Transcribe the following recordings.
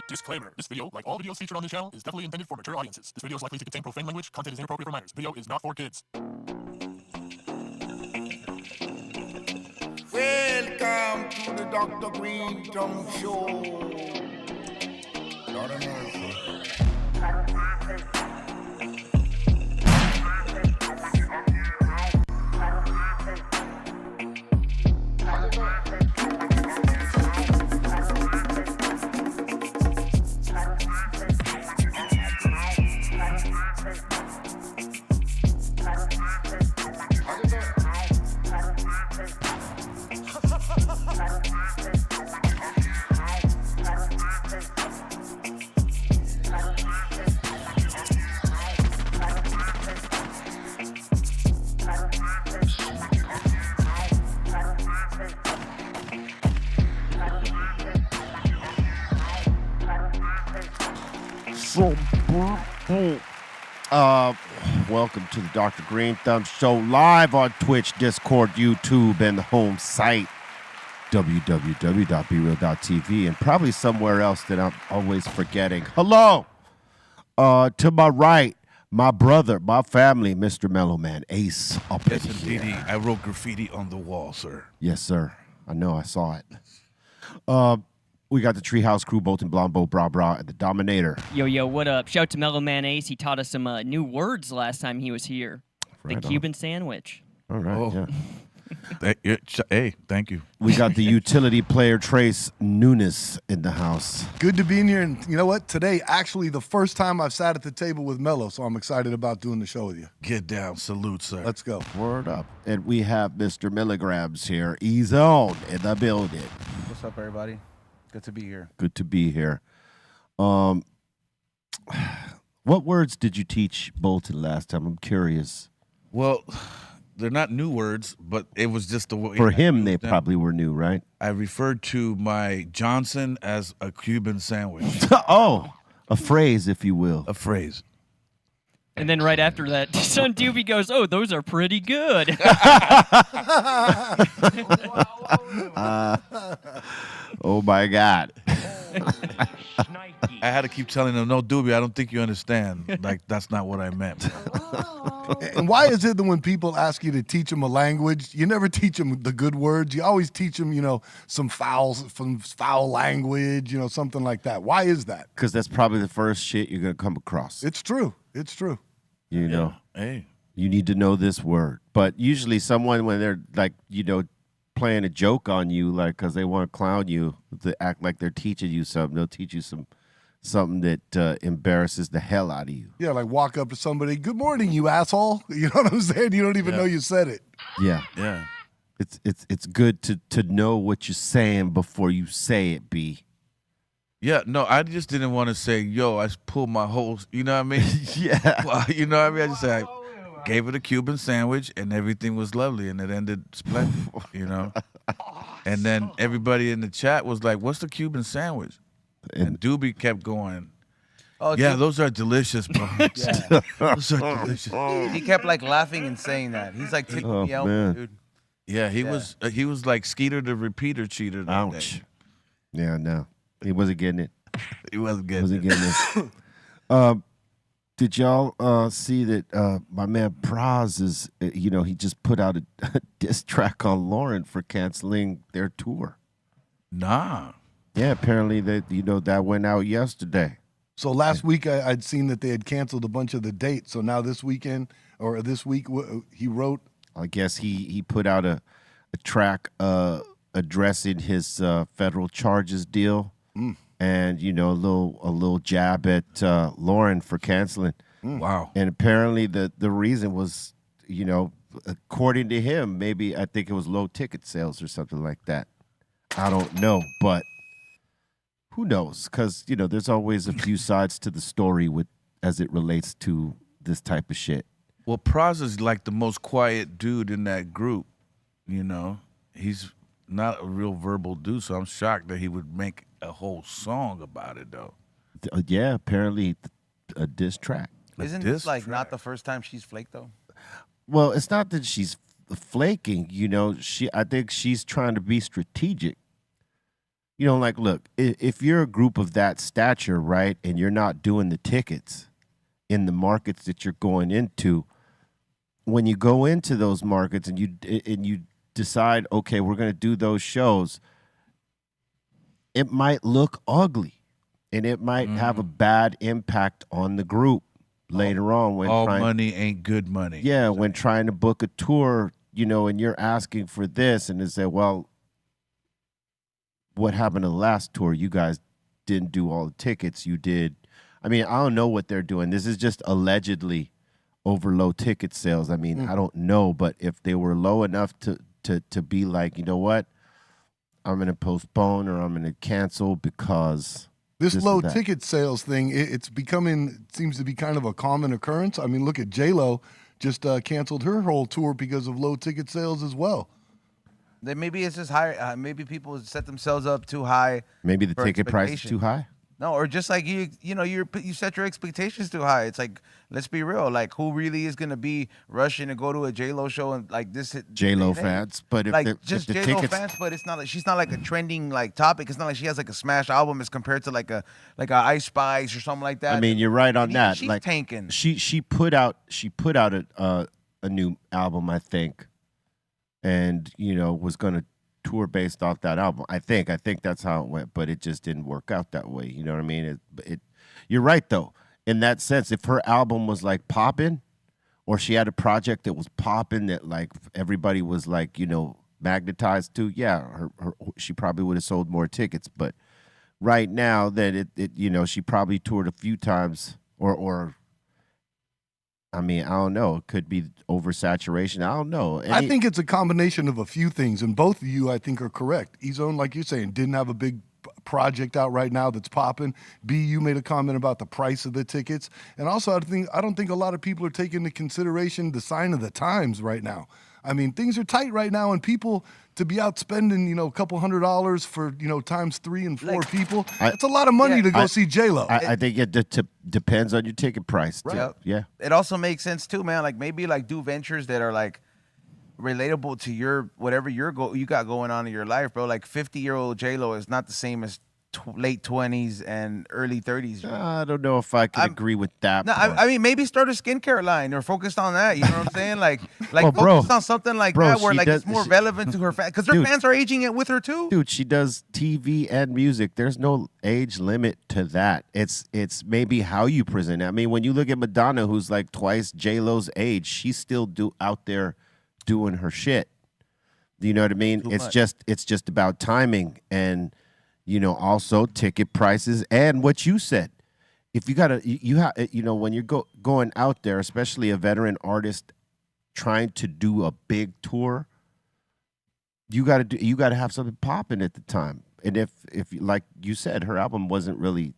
Disclaimer. This video, like all videos featured on this channel, is definitely intended for mature audiences. This video is likely to contain profane language. Content is inappropriate for minors. Video is not for kids. Welcome to the Dr. Greenthumb Show. Lord of mercy. Welcome to the Dr. Greenthumb Show, live on Twitch, Discord, YouTube, and the home site, www.brealtvcontest, and probably somewhere else that I'm always forgetting. Hello! To my right, my brother, my family, Mr. Mellow Man, Ace, up in Yes, indeed. here. I wrote graffiti on the wall, sir. Yes, sir. I know, I saw it. We got the Treehouse crew, Bolton, Blombo, Bra Bra, and the Dominator. Yo, what up? Shout out to Mellow Man Ace. He taught us some new words last time he was here. Right the on. Cuban sandwich. All right, Oh. yeah. Hey, thank you. We got the utility player, Trace Nunes, in the house. Good to be in here. And you know what? Today, actually, the first time I've sat at the table with Mellow, so I'm excited about doing the show with you. Get down. Salute, sir. Let's go. Word up. And we have Mr. Milligrams here. He's on in the building. What's up, everybody? Good to be here. Good to be here. What words did you teach Bolton last time? I'm curious. Well, they're not new words, but it was just the way. For I him, used they them. probably were new, right? I referred to my Johnson as a Cuban sandwich. Oh, a phrase, if you will. A phrase. And then right after that, Son Doobie goes, "Oh, those are pretty good." Oh, my God. I had to keep telling them, no, Doobie, I don't think you understand. Like, that's not what I meant. And why is it that when people ask you to teach them a language, you never teach them the good words? You always teach them, some foul language, something like that. Why is that? Because that's probably the first shit you're going to come across. It's true. It's true. You know? Hey. You need to know this word. But usually someone, when they're like, playing a joke on you, like, because they want to clown you, to act like they're teaching you something, they'll teach you something that embarrasses the hell out of you. Yeah, like walk up to somebody, good morning, you asshole. You know what I'm saying? You don't even know you said it. Yeah. Yeah. It's good to know what you're saying before you say it, B. Yeah, no, I just didn't want to say, yo, I pulled my whole, you know what I mean? Yeah. Well, you know what I mean? I just said, I gave it a Cuban sandwich, and everything was lovely, and it ended splendid, And then everybody in the chat was like, what's the Cuban sandwich? And Doobie kept going, Oh, yeah, dude, those are delicious, bro. yeah. Those are delicious. He kept like laughing and saying that. He's like ticking Oh, me out, man. dude. Yeah, he was like Skeeter the repeater cheater. That Ouch. day. Yeah, no. He wasn't getting it. He wasn't getting Wasn't it. getting it. Did y'all see that my man Praz is, he just put out a diss track on Lauren for canceling their tour? Nah. Yeah, apparently that went out yesterday. So last week I'd seen that they had canceled a bunch of the dates. So now this weekend or this week he wrote. I guess he put out a track addressing his federal charges deal, and a little jab at Lauren for canceling. Wow. And apparently the reason was, according to him, maybe I think it was low ticket sales or something like that. I don't know, but who knows? Because there's always a few sides to the story as it relates to this type of shit. Well, Praz is like the most quiet dude in that group, He's not a real verbal dude, so I'm shocked that he would make a whole song about it, though. Yeah, apparently a diss track. Isn't diss this like track. not the first time she's flaked though? Well, it's not that she's flaking. I think she's trying to be strategic. You know, like, look, if you're a group of that stature, right, and you're not doing the tickets in the markets that you're going into, when you go into those markets and you decide, okay, we're going to do those shows, it might look ugly and it might have a bad impact on the group later on when all money ain't good money. Yeah, when trying to book a tour, you know, and you're asking for this, and they say, well, what happened to the last tour? You guys didn't do all the tickets. You did. I mean, I don't know what they're doing. This is just allegedly over low ticket sales. I mean, I don't know, but if they were low enough to be like, you know what, I'm going to postpone or I'm going to cancel because This this low or that. ticket sales thing, it's becoming, seems to be kind of a common occurrence. I mean, look at J-Lo just canceled her whole tour because of low ticket sales as well. Then maybe it's just high. Maybe people set themselves up too high. Maybe the for ticket price is expectation. too high. No, or just like you set your expectations too high. It's like, let's be real. Like, who really is gonna be rushing to go to a J-Lo show and like this? J-Lo fans, but if like the, just if the J-Lo tickets, fans, but it's not like she's not like a trending like topic. It's not like she has like a smash album as compared to like a Ice Spice or something like that. I mean, you're right on And that. she's like tanking. She put out a new album, I think, and you know was going to tour based off that album. I think that's how it went, but it just didn't work out that way. You know what I mean? You're right though. In that sense, if her album was like popping, or she had a project that was popping that like everybody was like, you know, magnetized to, yeah, she probably would have sold more tickets. But right now that it you know, she probably toured a few times or I mean, I don't know. It could be oversaturation. I don't know. I think it's a combination of a few things, and both of you, I think, are correct. Ezone, like you're saying, didn't have a big project out right now that's popping. B, you made a comment about the price of the tickets, and also I don't think a lot of people are taking into consideration the sign of the times right now. I mean, things are tight right now, and people to be out spending, you know, a couple $100 for, you know, times 3 and 4 people. That's a lot of money to go see J-Lo. I think it depends on your ticket price. Too. Right. Yeah. It also makes sense too, man. Like maybe like do ventures that are like relatable to your whatever you got going on in your life, bro. Like 50-year-old J-Lo is not the same as late 20s and early 30s. I don't know if I can agree with that. No, part. I mean maybe start a skincare line or focus on that. You know what I'm saying? Like Well, bro, focus on something like bro, that where she like it's does- more she- relevant to her fans because her Dude. fans are aging it with her too. Dude, she does TV and music. There's no age limit to that. It's maybe how you present it. I mean, when you look at Madonna, who's like twice J-Lo's age, she's still out there doing her shit. You know what I mean? It's just about timing and, you know, also ticket prices and what you said. If you gotta, you have, you know, when you're going out there, especially a veteran artist trying to do a big tour, you gotta have something popping at the time. And if like you said, her album wasn't really,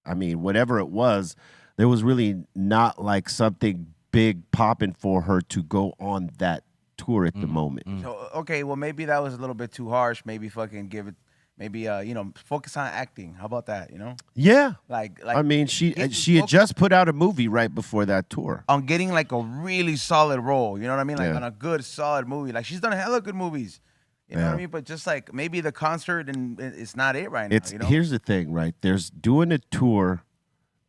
I mean, whatever it was, there was really not like something big popping for her to go on that tour at the moment. So, okay, well maybe that was a little bit too harsh. Maybe fucking give it. Maybe you know, focus on acting. How about that? You know, Yeah. like I mean, she had focus just put out a movie right before that tour. on getting like a really solid role. You know what I mean? Like Yeah. on a good solid movie. Like she's done hella good movies. You know what I Yeah. mean? But just like maybe the concert and it's not it right now. It's You know? here's the thing, right? There's doing a tour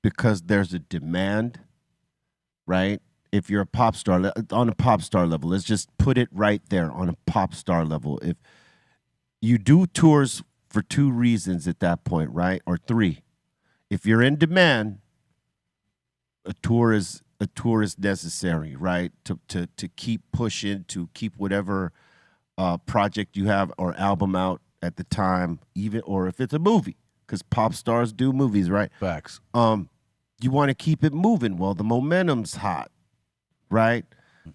because there's a demand, right? If you're a pop star on a pop star level, let's just put it right there on a pop star level. If you do tours for 2 reasons at that point, right? Or 3. If you're in demand, a tour is necessary, right? To keep pushing, to keep whatever project you have or album out at the time, even or if it's a movie, because pop stars do movies, right? Facts. You want to keep it moving. Well, the momentum's hot, right?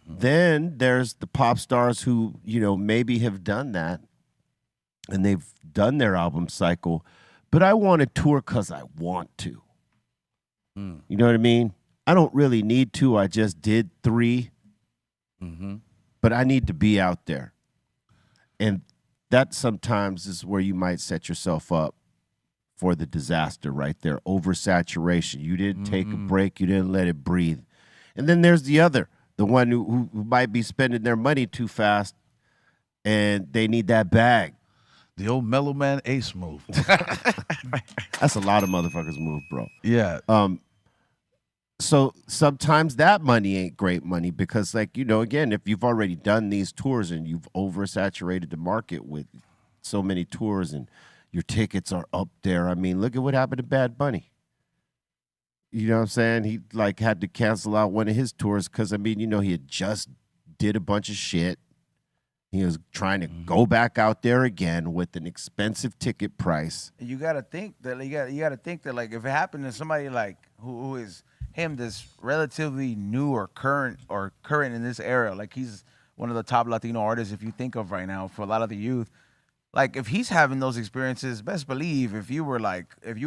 Then there's the pop stars who, you know, maybe have done that and they've done their album cycle, but I want to tour because I want to. You know what I mean? I don't really need to. I just did 3, but I need to be out there. And that sometimes is where you might set yourself up for the disaster right there. Oversaturation. You didn't take a break. You didn't let it breathe. And then there's the one who might be spending their money too fast and they need that bag. The old Mellow Man Ace move. That's a lot of motherfuckers move, bro. Yeah. So sometimes that money ain't great money because, like, you know, again, if you've already done these tours and you've oversaturated the market with so many tours and your tickets are up there. I mean, look at what happened to Bad Bunny. You know what I'm saying? He like had to cancel out one of his tours because, I mean, you know, he had just did a bunch of shit. He was trying to go back out there again with an expensive ticket price. You gotta think that you gotta think that like if it happened to somebody like who is him, this relatively new or current in this era, like he's one of the top Latino artists if you think of right now for a lot of the youth. Like if he's having those experiences, best believe if you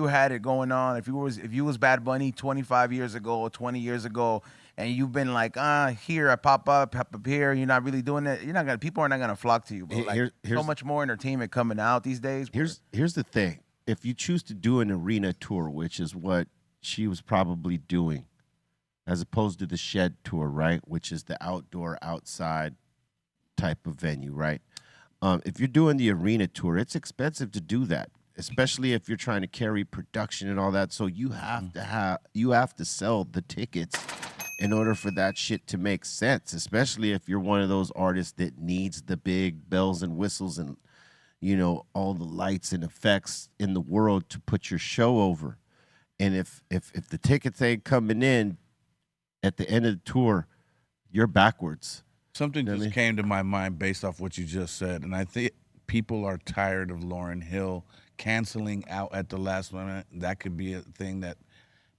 had it going on, if you was Bad Bunny 25 years ago or 20 years ago, and you've been like, here I pop up here, you're not really doing it. People are not gonna flock to you. But like so much more entertainment coming out these days. Here's the thing: if you choose to do an arena tour, which is what she was probably doing, as opposed to the shed tour, right, which is the outdoor, outside type of venue, right? If you're doing the arena tour, it's expensive to do that, especially if you're trying to carry production and all that. So you have to sell the tickets in order for that shit to make sense, especially if you're one of those artists that needs the big bells and whistles and, you know, all the lights and effects in the world to put your show over. And if the tickets ain't coming in at the end of the tour, you're backwards. Something just came to my mind based off what you just said, and I think people are tired of Lauryn Hill canceling out at the last minute. That could be a thing that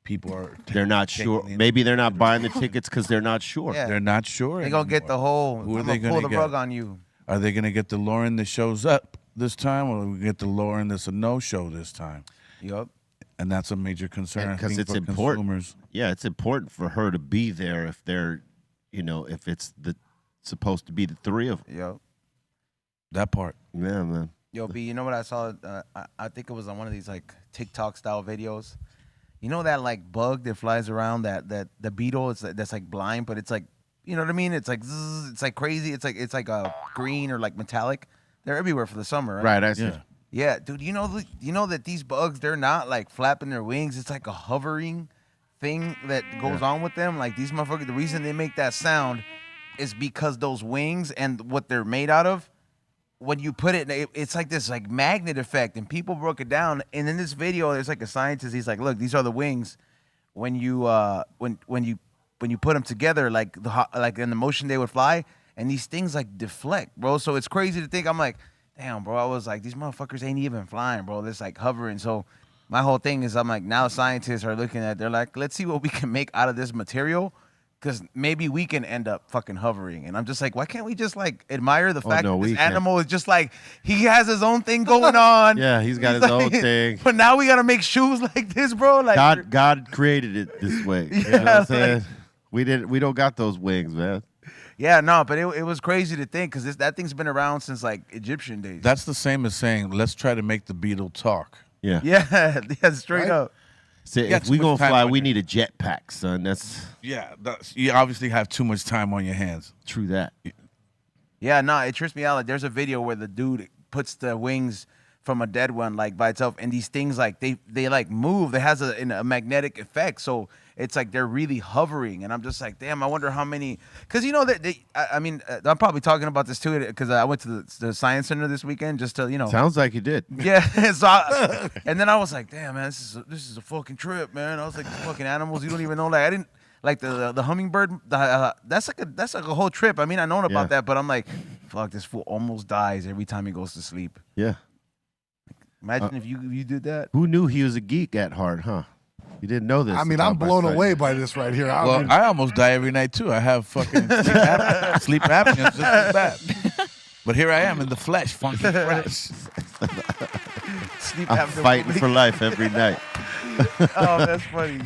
people are. They're not sure. Maybe they're not buying the tickets because they're not sure. Yeah. They're not sure. They're gonna get the whole. Who are I'm they gonna pull gonna the get? rug on you. Are they going to get the Lauryn that shows up this time, or we get the Lauryn that's a no-show this time? Yup. And that's a major concern Because it's for important. consumers. Yeah, it's important for her to be there if they're, you know, if it's supposed to be the three of them. Yup. That part. Yeah, man. Yo, B, you know what I saw? I think it was on one of these like TikTok style videos. You know that like bug that flies around that the beetle that's like blind, but it's like, you know what I mean? It's like zzz, it's like crazy. It's like a green or like metallic. They're everywhere for the summer, right? Right, I see. Yeah, dude. You know that these bugs, they're not like flapping their wings. It's like a hovering thing that goes on with them. Like these motherfuckers, the reason they make that sound is because those wings and what they're made out of, when you put it, it's like this like magnet effect, and people broke it down. And in this video, there's like a scientist. He's like, look, these are the wings. When you when you put them together, like in the motion they would fly, and these things like deflect, bro. So it's crazy to think. I'm like, damn, bro. I was like, these motherfuckers ain't even flying, bro. They're like hovering. So my whole thing is, I'm like, now scientists are looking at. They're like, let's see what we can make out of this material. Because maybe we can end up fucking hovering. And I'm just like, why can't we just like admire the fact that this animal is just like, he has his own thing going on. Yeah, he's got his own thing. But now we got to make shoes like this, bro. Like God created it this way. You know what I'm saying? We don't got those wings, man. Yeah, no, but it was crazy to think because that thing's been around since like Egyptian days. That's the same as saying, let's try to make the beetle talk. Yeah. Yeah, straight up. So if we gonna fly, we need a jetpack, son. You obviously have too much time on your hands. True that. Yeah, no, it trips me out. Like, there's a video where the dude puts the wings from a dead one like by itself, and these things like they like move. It has a magnetic effect, so it's like they're really hovering. And I'm just like, damn, I wonder how many. Because you know that I'm probably talking about this too because I went to the science center this weekend just to Sounds like you did. Yeah. So and then I was like, damn, man, this is a fucking trip, man. I was like, these fucking animals, you don't even know. Like I didn't like the hummingbird. That's like a whole trip. I mean, I known about that, but I'm like, fuck, this fool almost dies every time he goes to sleep. Yeah. Imagine if you did that. Who knew he was a geek at heart, huh? You didn't know this. I mean, I'm blown away by this right here. I almost die every night too. I have fucking sleep apnea just as bad. But here I am in the flesh, funky fresh. I'm fighting for life every night. Oh, that's funny.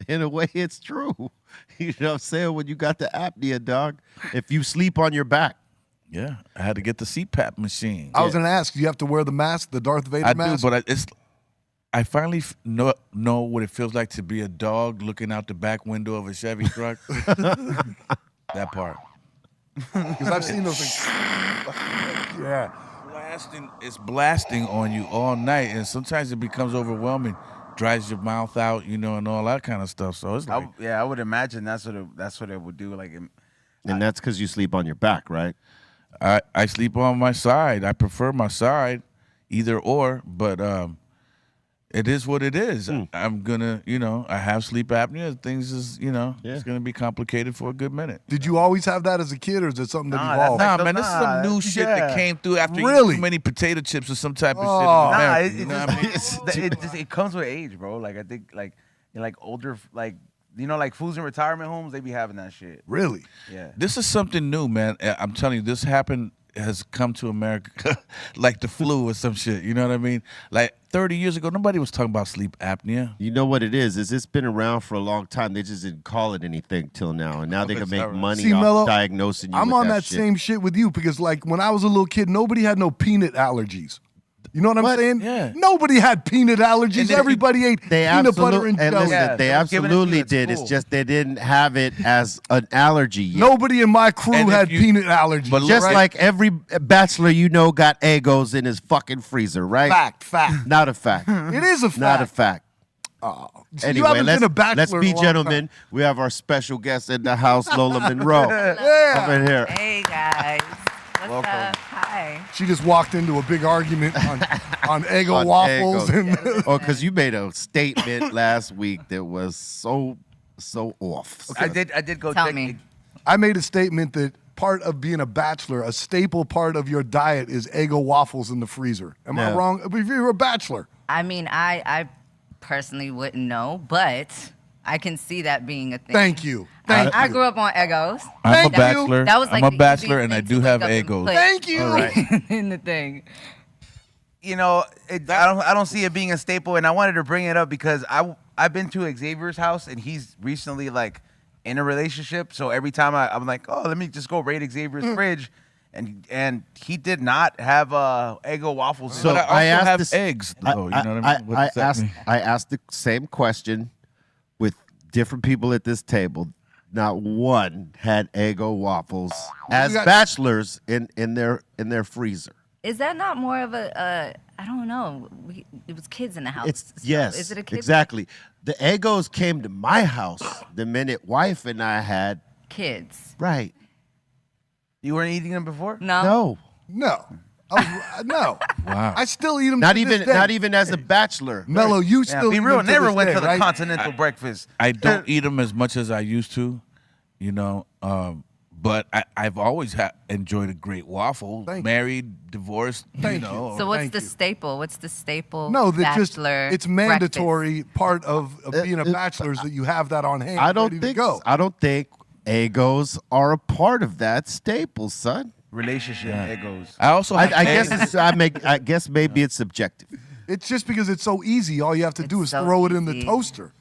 In a way, it's true. You know what I'm saying? When you got the apnea, dog, if you sleep on your back. Yeah, I had to get the CPAP machine. I was going to ask, do you have to wear the mask, the Darth Vader mask? I do, but I finally know what it feels like to be a dog looking out the back window of a Chevy truck. That part. Because I've seen those things. Yeah. It's blasting on you all night, and sometimes it becomes overwhelming, dries your mouth out, and all that kind of stuff. So it's like, I would imagine that's what it would do. Like, And that's because you sleep on your back, right? I sleep on my side. I prefer my side, either or, but it is what it is. I'm gonna, I have sleep apnea. Things is, it's gonna be complicated for a good minute. Did you always have that as a kid, or is it something that Nah, evolved? that's Nah, man, this is some new shit that came through after Really? eating too many potato chips or some type of nah, shit. In America, it comes with age, bro. Like I think like older like fools in retirement homes, they be having that shit. Really? Yeah. This is something new, man. I'm telling you, this has come to America like the flu or some shit. You know what I mean? Like 30 years ago, nobody was talking about sleep apnea. You know what it is it's been around for a long time. They just didn't call it anything till now. And now they can make money See, off Mellow, diagnosing you I'm with on that shit. same shit with you because, like, when I was a little kid, nobody had no peanut allergies. You know what I'm saying? Yeah. Nobody had peanut allergies. Everybody ate peanut butter and jelly. listen, Yeah, they they was giving it to absolutely you at did. It's school. just they didn't have it as an allergy yet. Nobody in my crew And if had you- peanut allergies. but Just right? like every bachelor got Eggos in his fucking freezer, right? fact. Not a fact. It is a fact. Not a fact. So Anyway, you haven't let's, been a bachelor let's in be a long gentlemen. We have our special guest in the house, Lola Monroe. Yeah. Over here. Hey guys, what's Welcome. up? Hi. She just walked into a big argument on Eggo On waffles. Eggos. And Oh, because you made a statement last week that was so off. I did go Tell check. me. I made a statement that part of being a bachelor, a staple part of your diet is Eggo waffles in the freezer. Am I Yeah. wrong? If you're a bachelor. I mean, I personally wouldn't know, but I can see that being a thing. Thank you. Thank I you. grew up on Eggos. I'm Thank a you. bachelor. That was like I'm a the bachelor, easiest and I thing do to have wake up and Eggos. put Thank you. All right. in the thing. I don't see it being a staple, and I wanted to bring it up because I've been to Xavier's house, and he's recently like in a relationship. So every time I'm like, oh, let me just go raid Xavier's fridge, and he did not have Eggo waffles. So But I also have this- eggs, though. You know what I mean? What does that mean? I asked the same question with different people at this table. Not one had Eggo waffles as got- bachelors in their freezer. Is that not more of a? I don't know. It was kids in the house. It's so yes, Is it a kid? exactly. The Eggos came to my house the minute wife and I had Kids. right. You weren't eating them before? No. No, No. No. Wow. I still eat them. not even as a bachelor. Mellow, you Yeah, still be eat real. them to Never this went day, to the right? continental breakfast. I don't eat them as much as I used to, but I've always enjoyed a great waffle. Thank you. Married, divorced, Thank you. So what's Thank the you. staple? What's the staple? No, that just bachelor it's breakfast? mandatory part of being a bachelor is that you have that on hand. I don't ready think to go. I don't think Eggos are a part of that staple, son. Relationship Eggos. I also have I guess eggs. I guess maybe it's subjective. It's just because it's so easy. All you have to do It's is so throw it in the easy. toaster.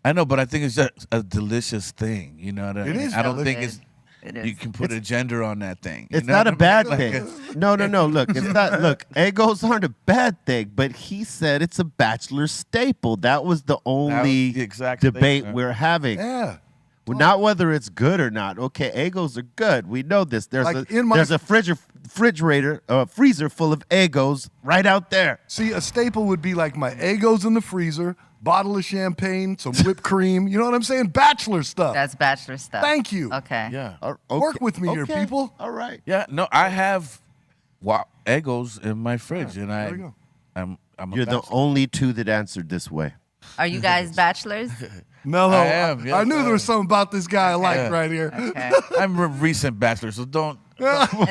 I know, but I think it's just a delicious thing. You know what I mean? is I don't think delicious. it's. It You is. can put a gender on that thing. you It's know not what a I bad mean? Like, thing. No. Look, it's not. Look, Eggos aren't a bad thing, but he said it's a bachelor staple. That was the only the exact thing, debate yeah. we're having. Yeah. Well, not whether it's good or not. Okay, Eggos are good. We know this. There's Like in my- a refrigerator, freezer full of Eggos right out there. See, a staple would be like my Eggos in the freezer, bottle of champagne, some whipped cream. You know what I'm saying? Bachelor stuff. That's bachelor stuff. Thank you. Okay. Yeah. Work with me here, Okay. people. All right. Yeah. No, I have Eggos in my fridge, and there you go. I'm a You're the bachelor. only two that answered this way. Are you guys bachors? Mellow, I am, yes, I knew I there was something about this guy I liked Yeah. right here. Okay. I'm a recent bachelor, so don't. Family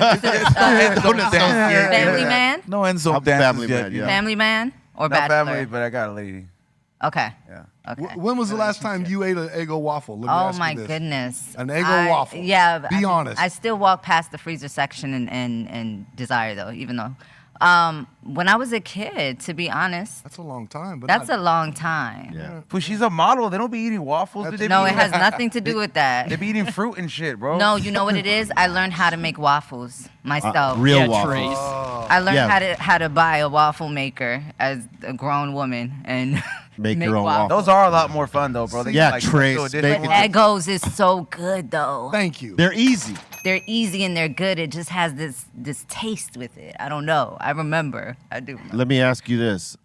man? No Enzo I'm dances family yet. man, you yeah. know? Family man or Not bachelor? family, but I got a lady. Okay. Yeah. Okay. When was the last time you ate an Eggo waffle? Let me Oh ask my you this. goodness. An Eggo waffle. Yeah. Be honest. I still walk past the freezer section and desire though, even though. When I was a kid, to be honest, That's a long time, but that's not- a long time. Yeah. But she's a model. They don't be eating waffles. They No, be it eating- has nothing to do with that. They be eating fruit and shit, bro. No, you know what it is? I learned how to make waffles myself. Real Yeah, waffles. Trace. I learned Yeah. how to buy a waffle maker as a grown woman and Make your own waffles. Those are a lot more fun though, bro. They Yeah, like, Trace, do a make different it- one. Eggos is so good though. Thank you. They're easy. they're easy and they're good. It just has this taste with it. I don't know. I remember. I do. Remember. Let me ask you this: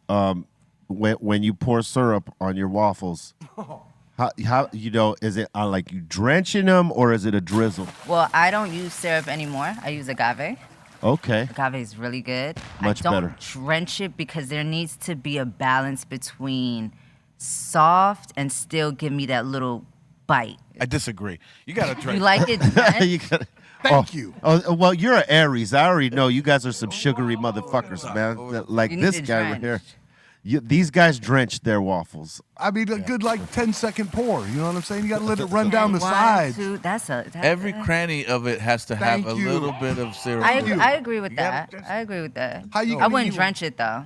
when you pour syrup on your waffles, how is it like you drenching them or is it a drizzle? Well, I don't use syrup anymore. I use agave. Okay. Agave is really good. Much I don't better. drench it because there needs to be a balance between soft and still give me that little bite. I disagree. You gotta drink. You like it drenched? You gotta- Thank you. Oh, well, you're an Aries. I already know you guys are some sugary motherfuckers, man. Like You need this it guy right here. drenched. These guys drench their waffles. I mean, a good like 10-second pour. You know what I'm saying? You got to let it run down the One, sides. two, Every cranny of it has to have Thank a you. little bit of syrup. I agree with gotta that. I agree with that. How you I gonna wouldn't eat drench it though,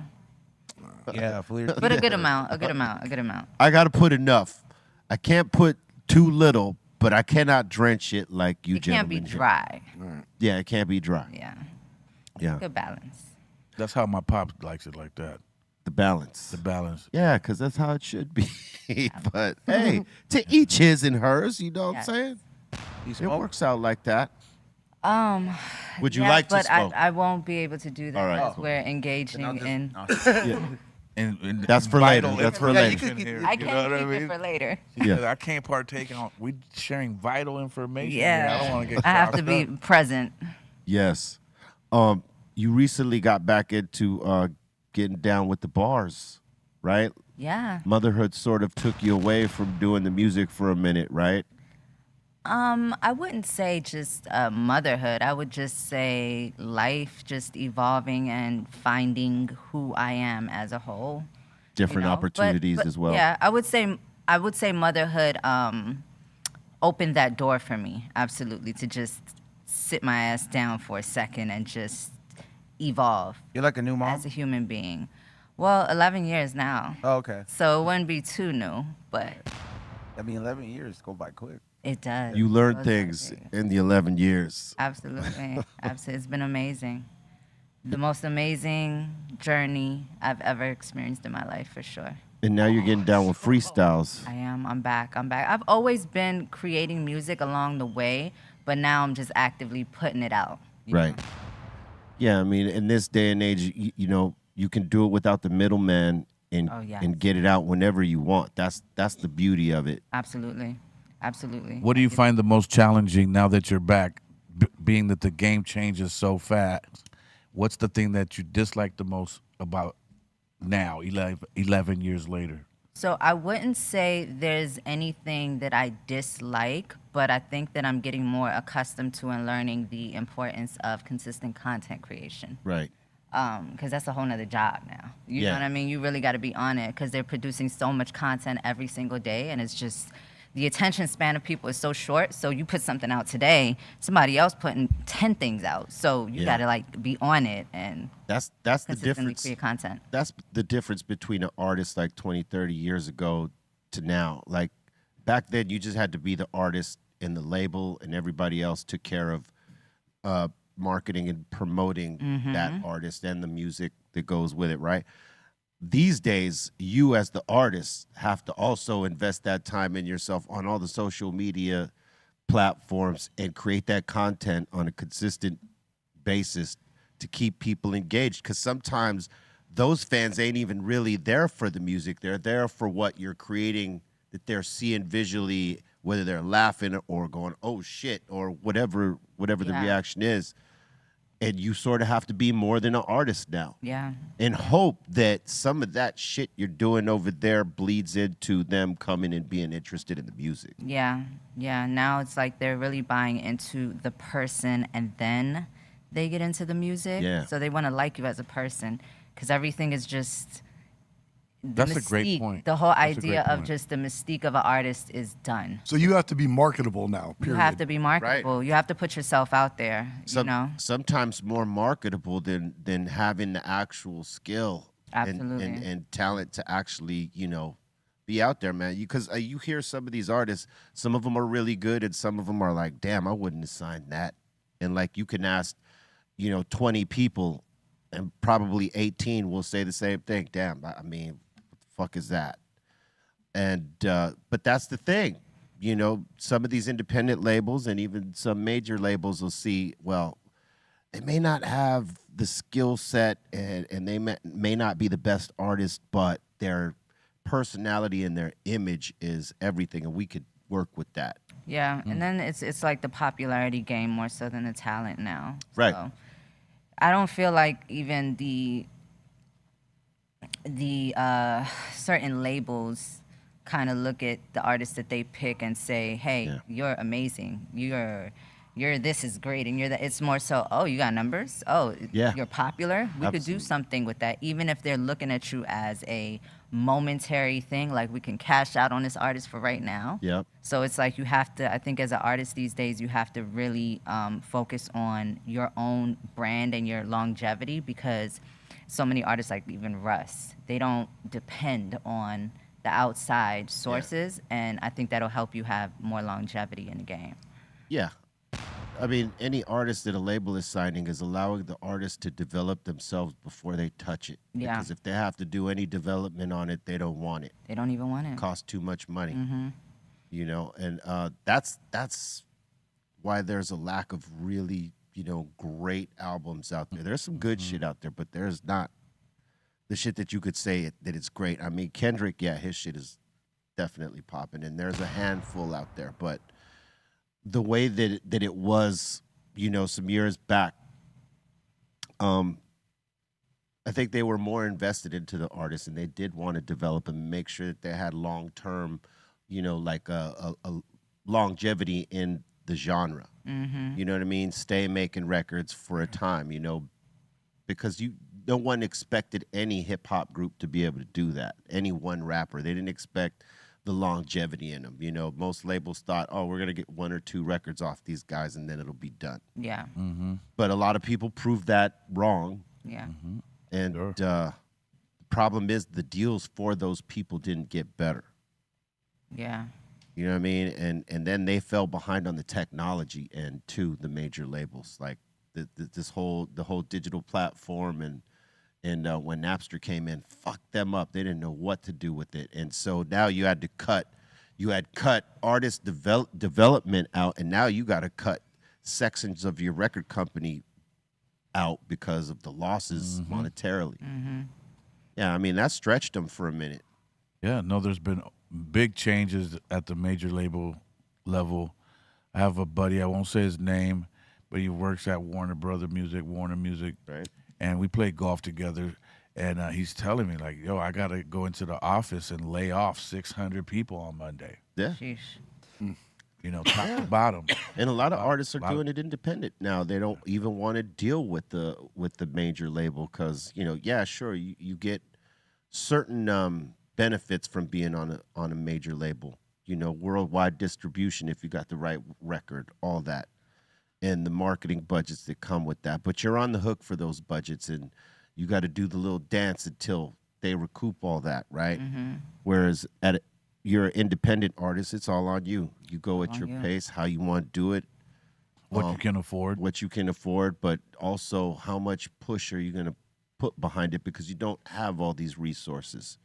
Yeah, but a good amount. A good amount. I got to put enough. I can't put too little, but I cannot drench it like you It can't be gentlemen here. dry. Yeah, it can't be dry. Yeah, Yeah, good balance. That's how my pop likes it, like that. the balance. The balance. Yeah, because that's how it should be. But hey, to each his and hers, you know what I'm saying? It works out like that. Would you Yeah, like to but smoke? I won't be able to do that All right, because cool. we're engaging in. And That's for vital later. That's for information later. here, I you know can't what keep I mean? it for later. Yeah. I can't partake on. We sharing vital information. Yeah, here. I don't want to get. I have to crossed be up. present. Yes. You recently got back into getting down with the bars, right? Yeah. Motherhood sort of took you away from doing the music for a minute, right? I wouldn't say just motherhood. I would just say life just evolving and finding who I am as a whole. Different you know? opportunities But as well. Yeah, I would say motherhood opened that door for me, absolutely, to just sit my ass down for a second and just evolve You're like a new mom. as a human being. Well, 11 years now. Oh, okay. So it wouldn't be too new, but I mean, 11 years go by quick. it does. You learned It things does. in the 11 years. Absolutely. Absolutely. It's been amazing. The most amazing journey I've ever experienced in my life, for sure. And now you're getting down with freestyles. I am. I'm back. I've always been creating music along the way, but now I'm just actively putting it out. you Right. know? Yeah, I mean, in this day and age, you know, you can do it without the middleman and Oh, yes. and get it out whenever you want. That's the beauty of it. Absolutely. Absolutely. What do you find the most challenging now that you're back, being that the game changes so fast? What's the thing that you dislike the most about now, 11 years later? So I wouldn't say there's anything that I dislike, but I think that I'm getting more accustomed to and learning the importance of consistent content creation. Right. Because that's a whole nother job now. You Yeah. know what I mean? You really got to be on it because they're producing so much content every single day, and it's just the attention span of people is so short. So you put something out today, somebody else putting 10 things out. So you Yeah. got to like be on it and That's the consistently difference. create content. That's the difference between an artist like 20, 30 years ago to now. Like back then, you just had to be the artist and the label, and everybody else took care of marketing and promoting that artist and the music that goes with it, right? These days, you as the artist have to also invest that time in yourself on all the social media platforms and create that content on a consistent basis to keep people engaged, because sometimes those fans ain't even really there for the music. They're there for what you're creating, that they're seeing visually, whether they're laughing or going, oh shit, or whatever the Yeah. reaction is. And you sort of have to be more than an artist now, Yeah. and hope that some of that shit you're doing over there bleeds into them coming and being interested in the music. Yeah. Yeah. Now it's like they're really buying into the person and then they get into the music. Yeah. So they want to like you as a person because everything is just. The That's a great mystique, point. The whole That's a idea great of point. just the mystique of an artist is done. So you have to be marketable now, You period. have to be marketable. You have to put yourself out there. You know. Sometimes more marketable than having the actual skill Absolutely. and talent to actually, you know, be out there, man. Because you hear some of these artists, some of them are really good, and some of them are like, damn, I wouldn't have signed that. And like you can ask, you know, 20 people, and probably 18 will say the same thing. Damn, I mean, what the fuck is that? And but that's the thing. some of these independent labels and even some major labels will see, well, they may not have the skill set and they may not be the best artist, but their personality and their image is everything, and we could work with that. Yeah, and then it's like the popularity game more so than the talent now. Right. So I don't feel like even the certain labels kind of look at the artists that they pick and say, "Hey, you're amazing. You're this is great," and you're that. It's more so, "Oh, you got numbers. Oh, you're popular. We could do something with that." Even if they're looking at you as a momentary thing, like we can cash out on this artist for right now. Yep. So it's like you have to. I think as an artist these days, you have to really focus on your own brand and your longevity, because so many artists, like even Russ, they don't depend on the outside sources, and I think that'll help you have more longevity in the game. Yeah. I mean, any artist that a label is signing is allowing the artist to develop themselves before they touch it. Yeah. Because if they have to do any development on it, they don't want it. They don't even want it. It costs too much money. Mm-hmm. And that's why there's a lack of really, great albums out there. There's some good shit out there, but there's not the shit that you could say that it's great. I mean, Kendrick, his shit is definitely popping, and there's a handful out there, but the way that it was, some years back, I think they were more invested into the artists, and they did want to develop and make sure that they had long-term, like a longevity in the genre. Mm-hmm. You know what I mean? Stay making records for a time, because no one expected any hip-hop group to be able to do that, any one rapper. They didn't expect the longevity in them. Most labels thought, oh, we're going to get 1 or 2 records off these guys and then it'll be done. Yeah. Mm-hmm. But a lot of people proved that wrong. Yeah. Mm-hmm. And Sure. the problem is the deals for those people didn't get better. Yeah. You know what I mean? And then they fell behind on the technology and to the major labels, like the whole digital platform and when Napster came in, fucked them up. They didn't know what to do with it. And so now you had cut artist development out, and now you got to cut sections of your record company out because of the losses monetarily. Mm-hmm. Yeah, I mean, that stretched them for a minute. Yeah, no, there's been big changes at the major label level. I have a buddy, I won't say his name, but he works at Warner Music. Right. And we play golf together, and he's telling me, like, yo, I got to go into the office and lay off 600 people on Monday. Yeah. Sheesh. Top to bottom. And a lot of artists are doing it independent now. They don't even want to deal with the major label because, sure, you get certain benefits from being on a major label. Worldwide distribution if you got the right record, all that. And the marketing budgets that come with that. But you're on the hook for those budgets, and you got to do the little dance until they recoup all that, right? Mm-hmm. Whereas you're an independent artist, it's all on you. You go at your pace, how you want to do it. What you can afford. What you can afford, but also how much push are you going to put behind it because you don't have all these resources.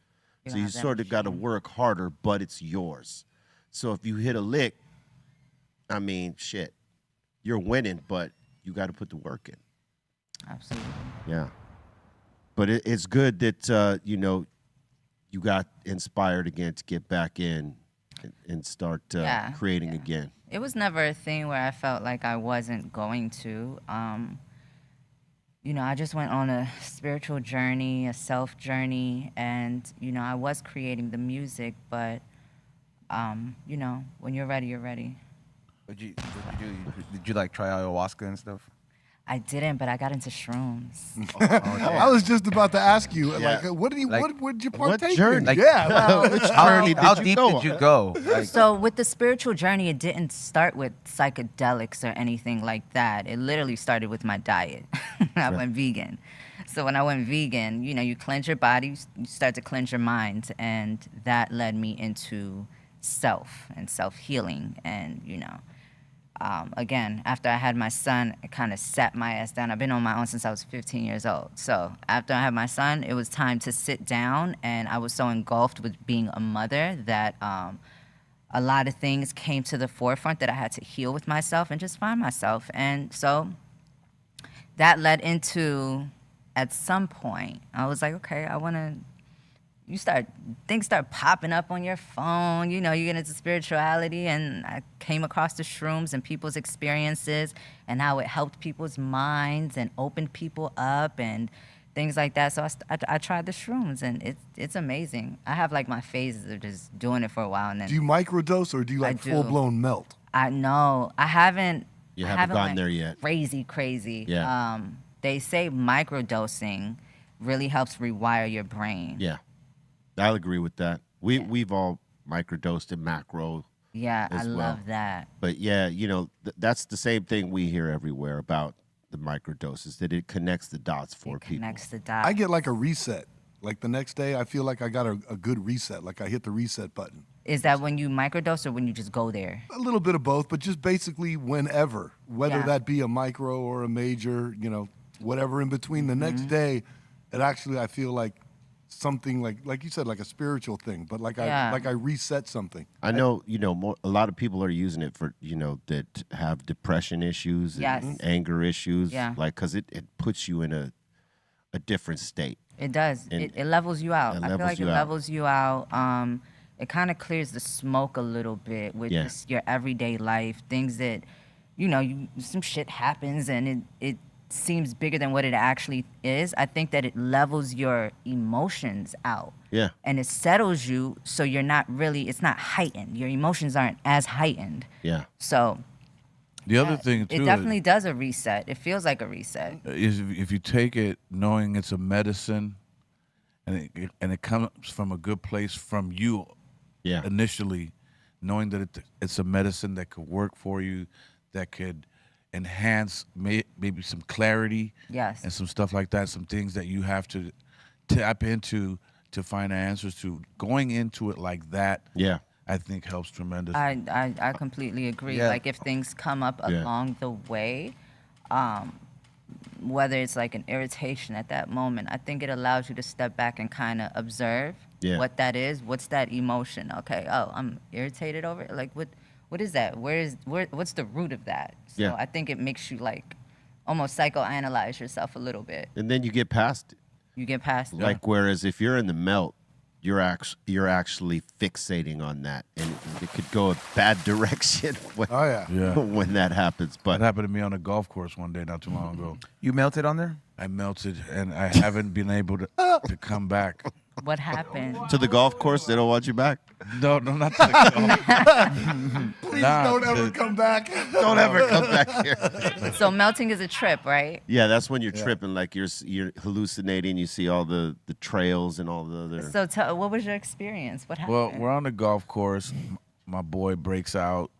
So you sort of got to work harder, but it's yours. So if you hit a lick, I mean, shit. You're winning, but you got to put the work in. Absolutely. Yeah. But it's good that, you got inspired again to get back in and start creating again. It was never a thing where I felt like I wasn't going to. I just went on a spiritual journey, a self journey, and, I was creating the music, but, when you're ready, you're ready. What did you do? Did you like try ayahuasca and stuff? I didn't, but I got into shrooms. I was just about to ask you, Yeah. what did you What partake journey? in? Like- Yeah. Which How journey how did deep you go did you on? go? Like, So with the spiritual journey, it didn't start with psychedelics or anything like that. It literally started with my diet. I went vegan. So when I went vegan, you cleanse your body, you start to cleanse your mind, and that led me into self and self-healing. And, again, after I had my son, it kind of sat my ass down. I've been on my own since I was 15 years old. So after I had my son, it was time to sit down, and I was so engulfed with being a mother that a lot of things came to the forefront that I had to heal with myself and just find myself. And so that led into, at some point, I was like, okay, things start popping up on your phone. You know, you get into spirituality, and I came across the shrooms and people's experiences and how it helped people's minds and opened people up and things like that. So I tried the shrooms, and it's amazing. I have like my phases of just doing it for a while, and then Do you microdose or do you like do. full blown melt? I know I haven't. You I haven't gone went there yet. Crazy. Yeah. They say microdosing really helps rewire your brain. Yeah, I'll agree with that. We've all microdosed and macro. Yeah, I as well. love that. But yeah, you know, that's the same thing we hear everywhere about the microdoses, that it connects the dots for It people. connects the dots. I get like a reset. Like the next day, I feel like I got a good reset. Like I hit the reset button. Is that when you microdose or when you just go there? A little bit of both, but just basically whenever, whether Yeah. that be a micro or a major, you know, whatever in between. The next day, it actually, I feel like something like you said, like a spiritual thing, but like Yeah. I reset something. I know, you know, a lot of people are using it for, you know, that have depression issues and Yes. anger issues. Yeah. Like, because it puts you in a different state. It does. And It levels you out. it I feel levels like you it out. levels you out. It kind of clears the smoke a little bit with Yeah. just your everyday life. Things that, you know, some shit happens and it seems bigger than what it actually is. I think that it levels your emotions out. Yeah. And it settles you so you're not really, it's not heightened. Your emotions aren't as heightened. Yeah. So The other thing too it definitely does a reset. It feels like a reset. is if you take it knowing it's a medicine, and it comes from a good place from you Yeah. initially, knowing that it's a medicine that could work for you, that could enhance maybe some clarity Yes. and some stuff like that, some things that you have to tap into to find answers to. Going into it like that, Yeah. I think helps tremendously. I completely agree. Yeah. Like if things come up Yeah. along the way, whether it's like an irritation at that moment, I think it allows you to step back and kind of observe Yeah. what that is. What's that emotion? Okay, oh, I'm irritated over it. Like what is that? What's the root of that? So Yeah. I think it makes you like almost psychoanalyze yourself a little bit. And then you get past it. You get past it. Like, whereas if you're in the melt, you're actually fixating on that, and it could go a bad direction when, Oh yeah. Yeah. when that happens. That But happened to me on a golf course one day not too long ago. You melted on there? I melted, and I haven't been able to come back. What happened? to the golf course, they don't want you back. No, not to the golf. Please Nah, don't ever the- come back. Don't ever come back here. So melting is a trip, right? Yeah, that's when you're tripping, like you're hallucinating. You see all the trails and all the other. So what was your experience? What happened? Well, we're on the golf course. My boy breaks out,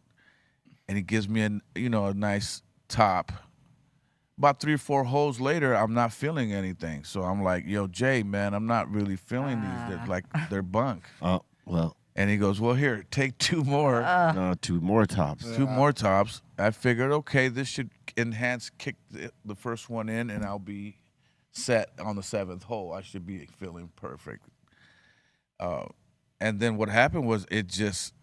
and he gives me a nice top. About 3 or 4 holes later, I'm not feeling anything. So I'm like, "Yo, Jay, man, I'm not really feeling these. They're bunk." Oh well, And he goes, "Well, here, take 2 more, no, 2 more tops. 2 more tops." I figured, okay, this should kick the first one in, and I'll be set on the 7th hole. I should be feeling perfect. And then what happened was it just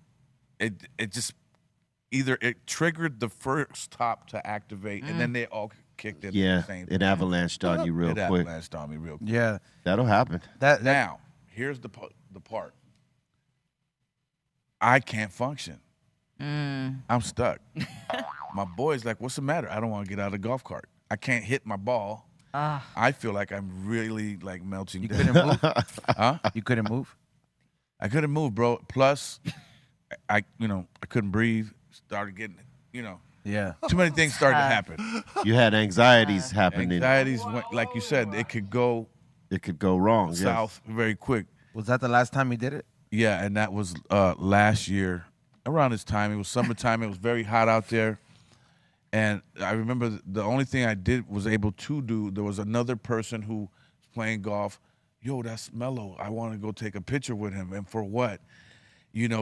either it triggered the first top to activate, and then they all kicked in Yeah, at the same it time. avalanched on you real It quick. avalanched on me real quick. Yeah. That'll happen. That Now, here's the part. I can't function. I'm stuck. My boy's like, "What's the matter?" I don't want to get out of the golf cart. I can't hit my ball. I feel like I'm really like melting you down. couldn't move. Huh? You couldn't move. I couldn't move, bro. Plus, I couldn't breathe. Started getting, Yeah. too many things started to happen. You had anxieties happening. Anxieties went, like you said, it could go It could go wrong. yes. south very quick. Was that the last time you did it? Yeah, and that was last year around this time. It was summertime. It was very hot out there. And I remember the only thing I was able to do, there was another person who was playing golf. Yo, that's Mellow. I want to go take a picture with him. And for what?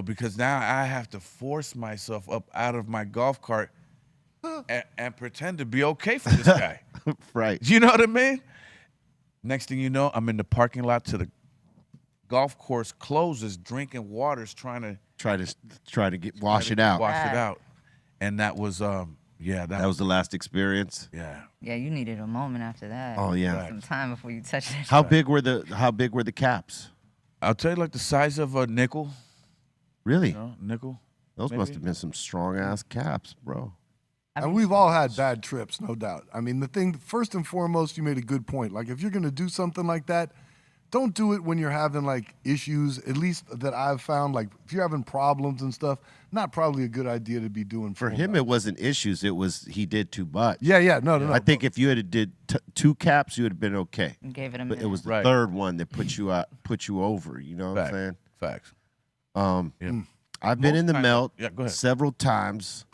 Because now I have to force myself up out of my golf cart and pretend to be okay for this guy. Right. You know what I mean? Next thing you know, I'm in the parking lot to the golf course closes, drinking waters, trying to Try to wash it out. wash it out, and that was that That was the last experience. yeah. Yeah, you needed a moment after that. Oh, yeah. Some time before you touched it. How big were the caps? I'll tell you, like the size of a nickel. Really? You know, nickel. Those maybe? must have been some strong ass caps, bro. And we've all had bad trips, no doubt. I mean, the thing, first and foremost, you made a good point. Like, if you're going to do something like that, don't do it when you're having, like, issues, at least that I've found. Like, if you're having problems and stuff, not probably a good idea to be doing. For him, it wasn't issues. It was he did too much. Yeah. No. I think if you had did 2 caps, you would have been okay. You gave it a But minute. it was the Right. third one that put you over. You know what I'm saying? Facts. I've been Most in the times- melt Yeah, go ahead. several times.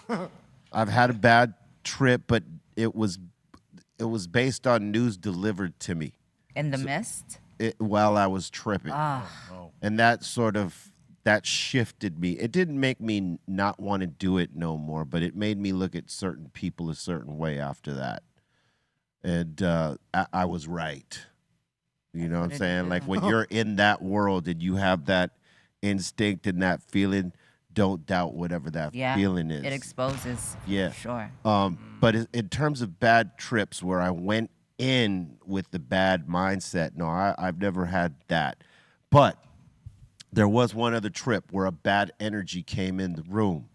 I've had a bad trip, but it was based on news delivered to me In the mist? while I was tripping, and that shifted me. It didn't make me not want to do it no more, but it made me look at certain people a certain way after that, and I was right. You know what I'm saying? Like when you're in that world and you have that instinct and that feeling, don't doubt whatever that feeling is. It exposes. Yeah. Sure. But in terms of bad trips where I went in with the bad mindset, no, I've never had that. But there was one other trip where a bad energy came in the room,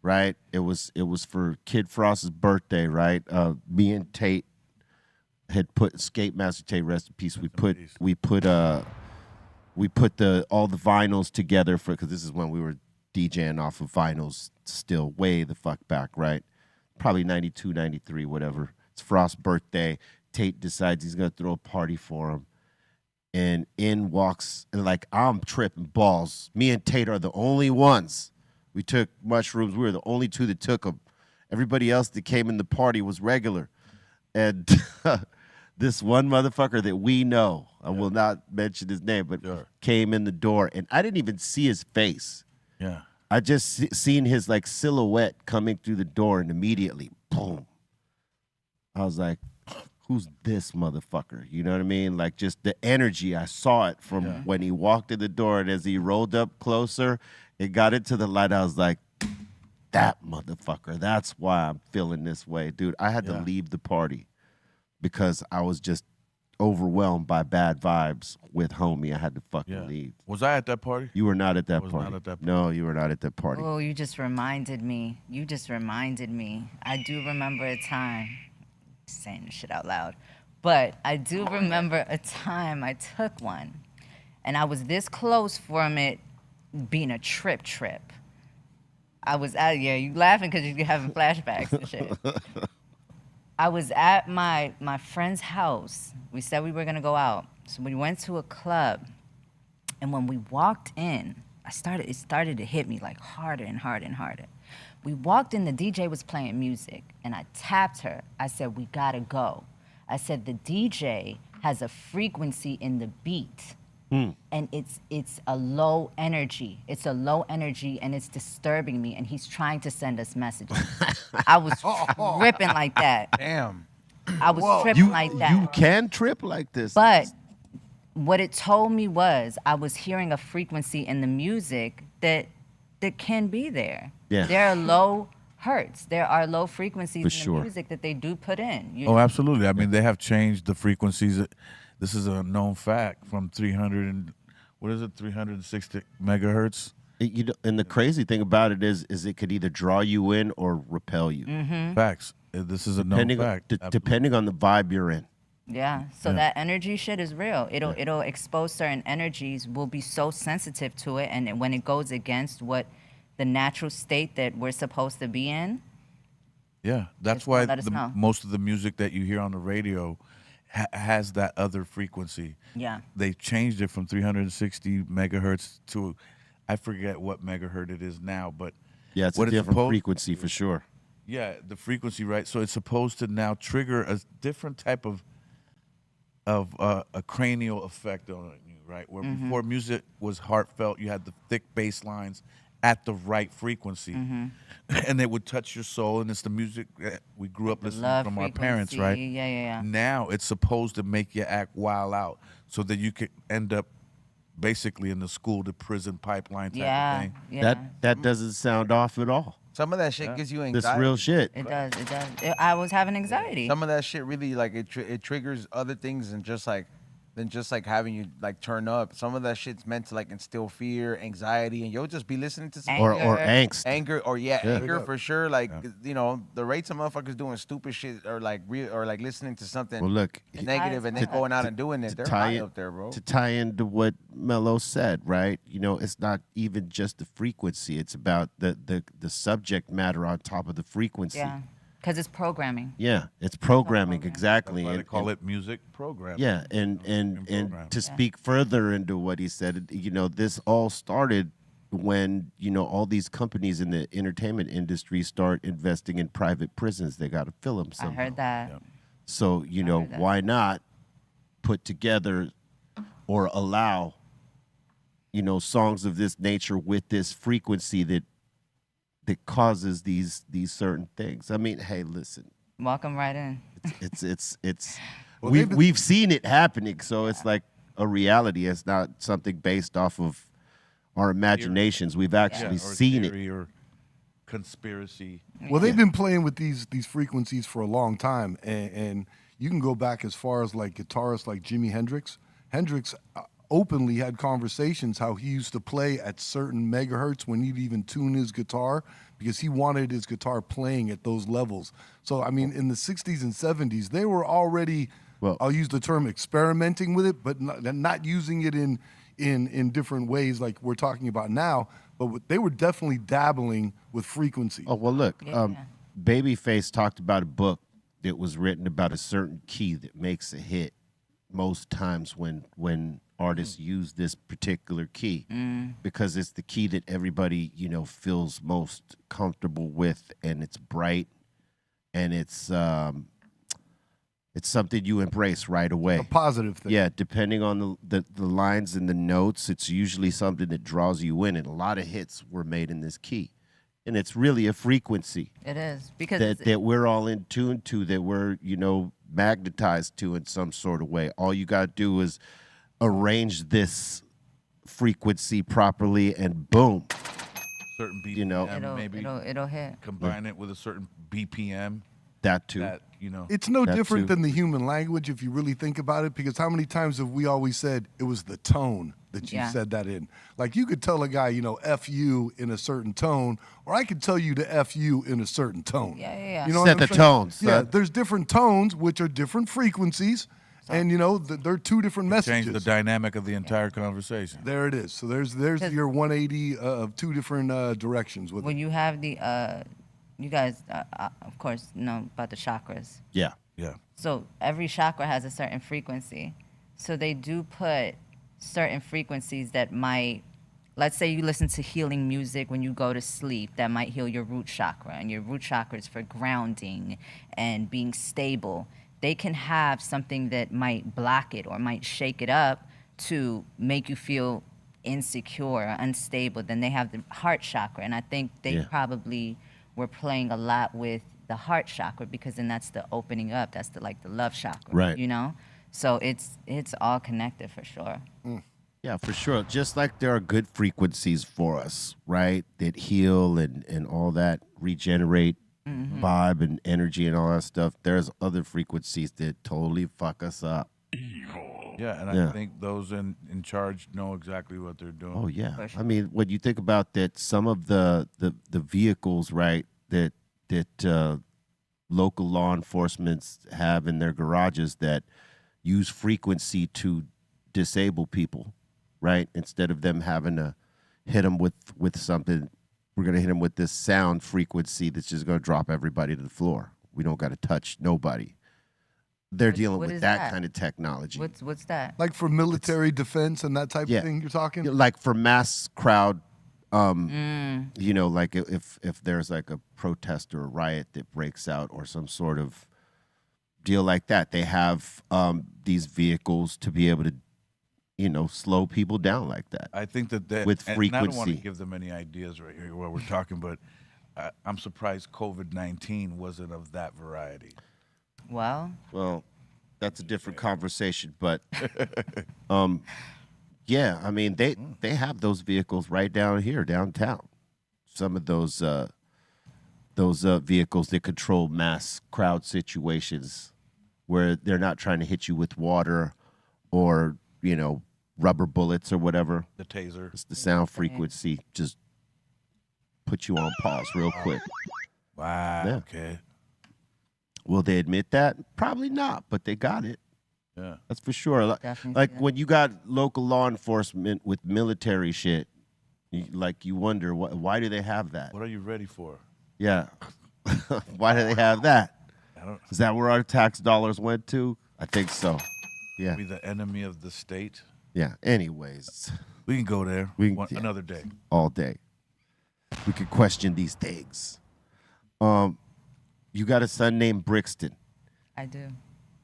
right? It was for Kid Frost's birthday, right? Me and Tate had put Skate Master Tate, rest in peace. We put all the vinyls together because this is when we were DJing off of vinyls still way the fuck back, right? Probably 92, 93, whatever. It's Frost's birthday. Tate decides he's going to throw a party for him. And in walks, and like I'm tripping balls. Me and Tate are the only ones. We took mushrooms. We were the only 2 that took them. Everybody else that came in the party was regular. And this one motherfucker that we know, I will not mention his name, but came in the door. And I didn't even see his face. Yeah. I just seen his like silhouette coming through the door, and immediately, boom. I was like, who's this motherfucker? You know what I mean? Like just the energy. I saw it from when he walked in the door, and as he rolled up closer, it got into the light. I was like, that motherfucker. That's why I'm feeling this way, dude. I had to leave the party because I was just overwhelmed by bad vibes with homie. I had to fucking leave. Was I at that party? You were not at that was party. not at that party. No, you were not at that party. Oh, you just reminded me. I do remember a time, saying this shit out loud, but I do remember a time I took one, and I was this close from it being a trip. I was at, you laughing because you're having flashbacks and shit. I was at my friend's house. We said we were gonna go out, so we went to a club, and when we walked in, it started to hit me like harder and harder and harder. We walked in, the DJ was playing music, and I tapped her. I said, we gotta go. I said, the DJ has a frequency in the beat, and it's a low energy. It's a low energy, and it's disturbing me, and he's trying to send us messages. I was tripping like that. Damn. I was tripping like that. You can trip like this. But what it told me was I was hearing a frequency in the music that can be there. Yeah. There are low hertz. There are low frequencies For in the sure. music that they do put in. Oh, absolutely. I mean, they have changed the frequencies. This is a known fact from 360 megahertz. And the crazy thing about it is it could either draw you in or repel you. Facts. This is a known fact. Depending on the vibe you're in. Yeah. So that energy shit is real. It'll expose certain energies. We'll be so sensitive to it, and when it goes against what the natural state that we're supposed to be in. Yeah, that's Just why let us know. most of the music that you hear on the radio has that other frequency. Yeah. They changed it from 360 megahertz to, I forget what megahertz it is now, but Yeah, it's what a different supposed- frequency for sure. Yeah, the frequency, right? So it's supposed to now trigger a different type of a cranial effect on you, right? Where before music was heartfelt, you had the thick bass lines at the right frequency, and it would touch your soul. And it's the music that we grew up listening Love from our parents, right? frequency. Yeah. Now it's supposed to make you act wild out, so that you could end up basically in the school to prison pipeline type of Yeah, thing. yeah. That doesn't sound off at all. Some of that shit gives you This anxiety. real shit. It does. It does. I was having anxiety. Some of that shit really like it triggers other things than just like having you like turn up. Some of that shit's meant to like instill fear, anxiety, and you'll just be listening to some Or angst. anger, or anger for sure. Like you know, the rates of motherfuckers doing stupid shit or like listening to something Well, look, negative and then going out and doing it. They're high up there, bro. To tie into what Mellow said, right? You know, it's not even just the frequency. It's about the subject matter on top of the frequency. Yeah, because it's programming. Yeah, it's programming, exactly. That's why they And- call and- it music programming. Yeah, and program. to speak further into what he said, you know, this all started when, you know, all these companies in the entertainment industry start investing in private prisons. They got to fill them I somehow. heard that. So, you know, heard that. why not put together or allow, you know, songs of this nature with this frequency that causes these certain things. I mean, hey, listen, Welcome right in. it's Well, we've seen it happening, so it's like a reality. It's not something based off of our imaginations. We've actually or seen it. theory or conspiracy. Well, they've been playing with these frequencies for a long time, and you can go back as far as like guitarists like Jimi Hendrix. Hendrix openly had conversations how he used to play at certain megahertz when he'd even tune his guitar because he wanted his guitar playing at those levels. So I mean, in the 60s and 70s, they were already, Well- I'll use the term experimenting with it, but not using it in different ways like we're talking about now. But they were definitely dabbling with frequency. Oh well, look, Yeah. Babyface talked about a book that was written about a certain key that makes a hit most times when artists use this particular key because it's the key that everybody, you know, feels most comfortable with, and it's bright, and it's something you embrace right away. A positive thing. Yeah, depending on the lines and the notes, it's usually something that draws you in, and a lot of hits were made in this key. And it's really a frequency It is because that we're all in tune to, that we're, you know, magnetized to in some sort of way. All you got to do is arrange this frequency properly, and boom. Certain BPM, You know. maybe it'll hit. combine it with a certain BPM. That too. That, you know. It's no That different too. than the human language if you really think about it, because how many times have we always said it was the tone that you Yeah. said that in? Like you could tell a guy, you know, F you in a certain tone, or I could tell you to F you in a certain tone. Yeah. You know Set what I'm the saying? tones, Yeah, son. there's different tones, which are different frequencies, and you know, they're two different messages. Change the dynamic of the entire conversation. There it is. So there's your 180 of two different directions with When it. you have the, you guys, of course, know about the chakras. Yeah. Yeah. So every chakra has a certain frequency. So they do put certain frequencies that might, let's say you listen to healing music when you go to sleep, that might heal your root chakra. And your root chakra is for grounding and being stable. They can have something that might block it or might shake it up to make you feel insecure or unstable. Then they have the heart chakra. And I think they Yeah. probably were playing a lot with the heart chakra because then that's the opening up. That's the like the love chakra. Right. You know? So it's all connected for sure. Yeah, for sure. Just like there are good frequencies for us, right? That heal and all that, regenerate vibe and energy and all that stuff. There's other frequencies that totally fuck us up. Yeah, and Yeah. I think those in charge know exactly what they're doing. Oh yeah. For sure. I mean, when you think about that, some of the vehicles, right, that local law enforcement have in their garages that use frequency to disable people, right? Instead of them having to hit them with something, we're gonna hit them with this sound frequency that's just gonna drop everybody to the floor. We don't got to touch nobody. They're dealing what with is that that? kind of technology. What's that? Like for military defense and that type Yeah. of thing you're talking? Like for mass crowd, you know, like if there's like a protest or a riot that breaks out or some sort of deal like that, they have these vehicles to be able to, you know, slow people down like that. I think that With and I don't want to frequency. give them any ideas right here while we're talking, but I'm surprised COVID-19 wasn't of that variety. Well, Well, that's a different conversation, but Yeah, I mean they have those vehicles right down here downtown. Some of those vehicles that control mass crowd situations where they're not trying to hit you with water or rubber bullets or whatever. The taser. It's the sound frequency just put you on pause real quick. Wow. Yeah. Okay. Will they admit that? Probably not, but they got it. Yeah. That's for sure. Definitely Like see that. when you got local law enforcement with military shit, you wonder why do they have that? What are you ready for? Yeah. Why do they have that? I don't. Is that where our tax dollars went to? I think so. Yeah. Be the enemy of the state. Yeah. Anyways, We can go there. Yeah. Another day. all day. We could question these things. You got a son named Brixton. I do.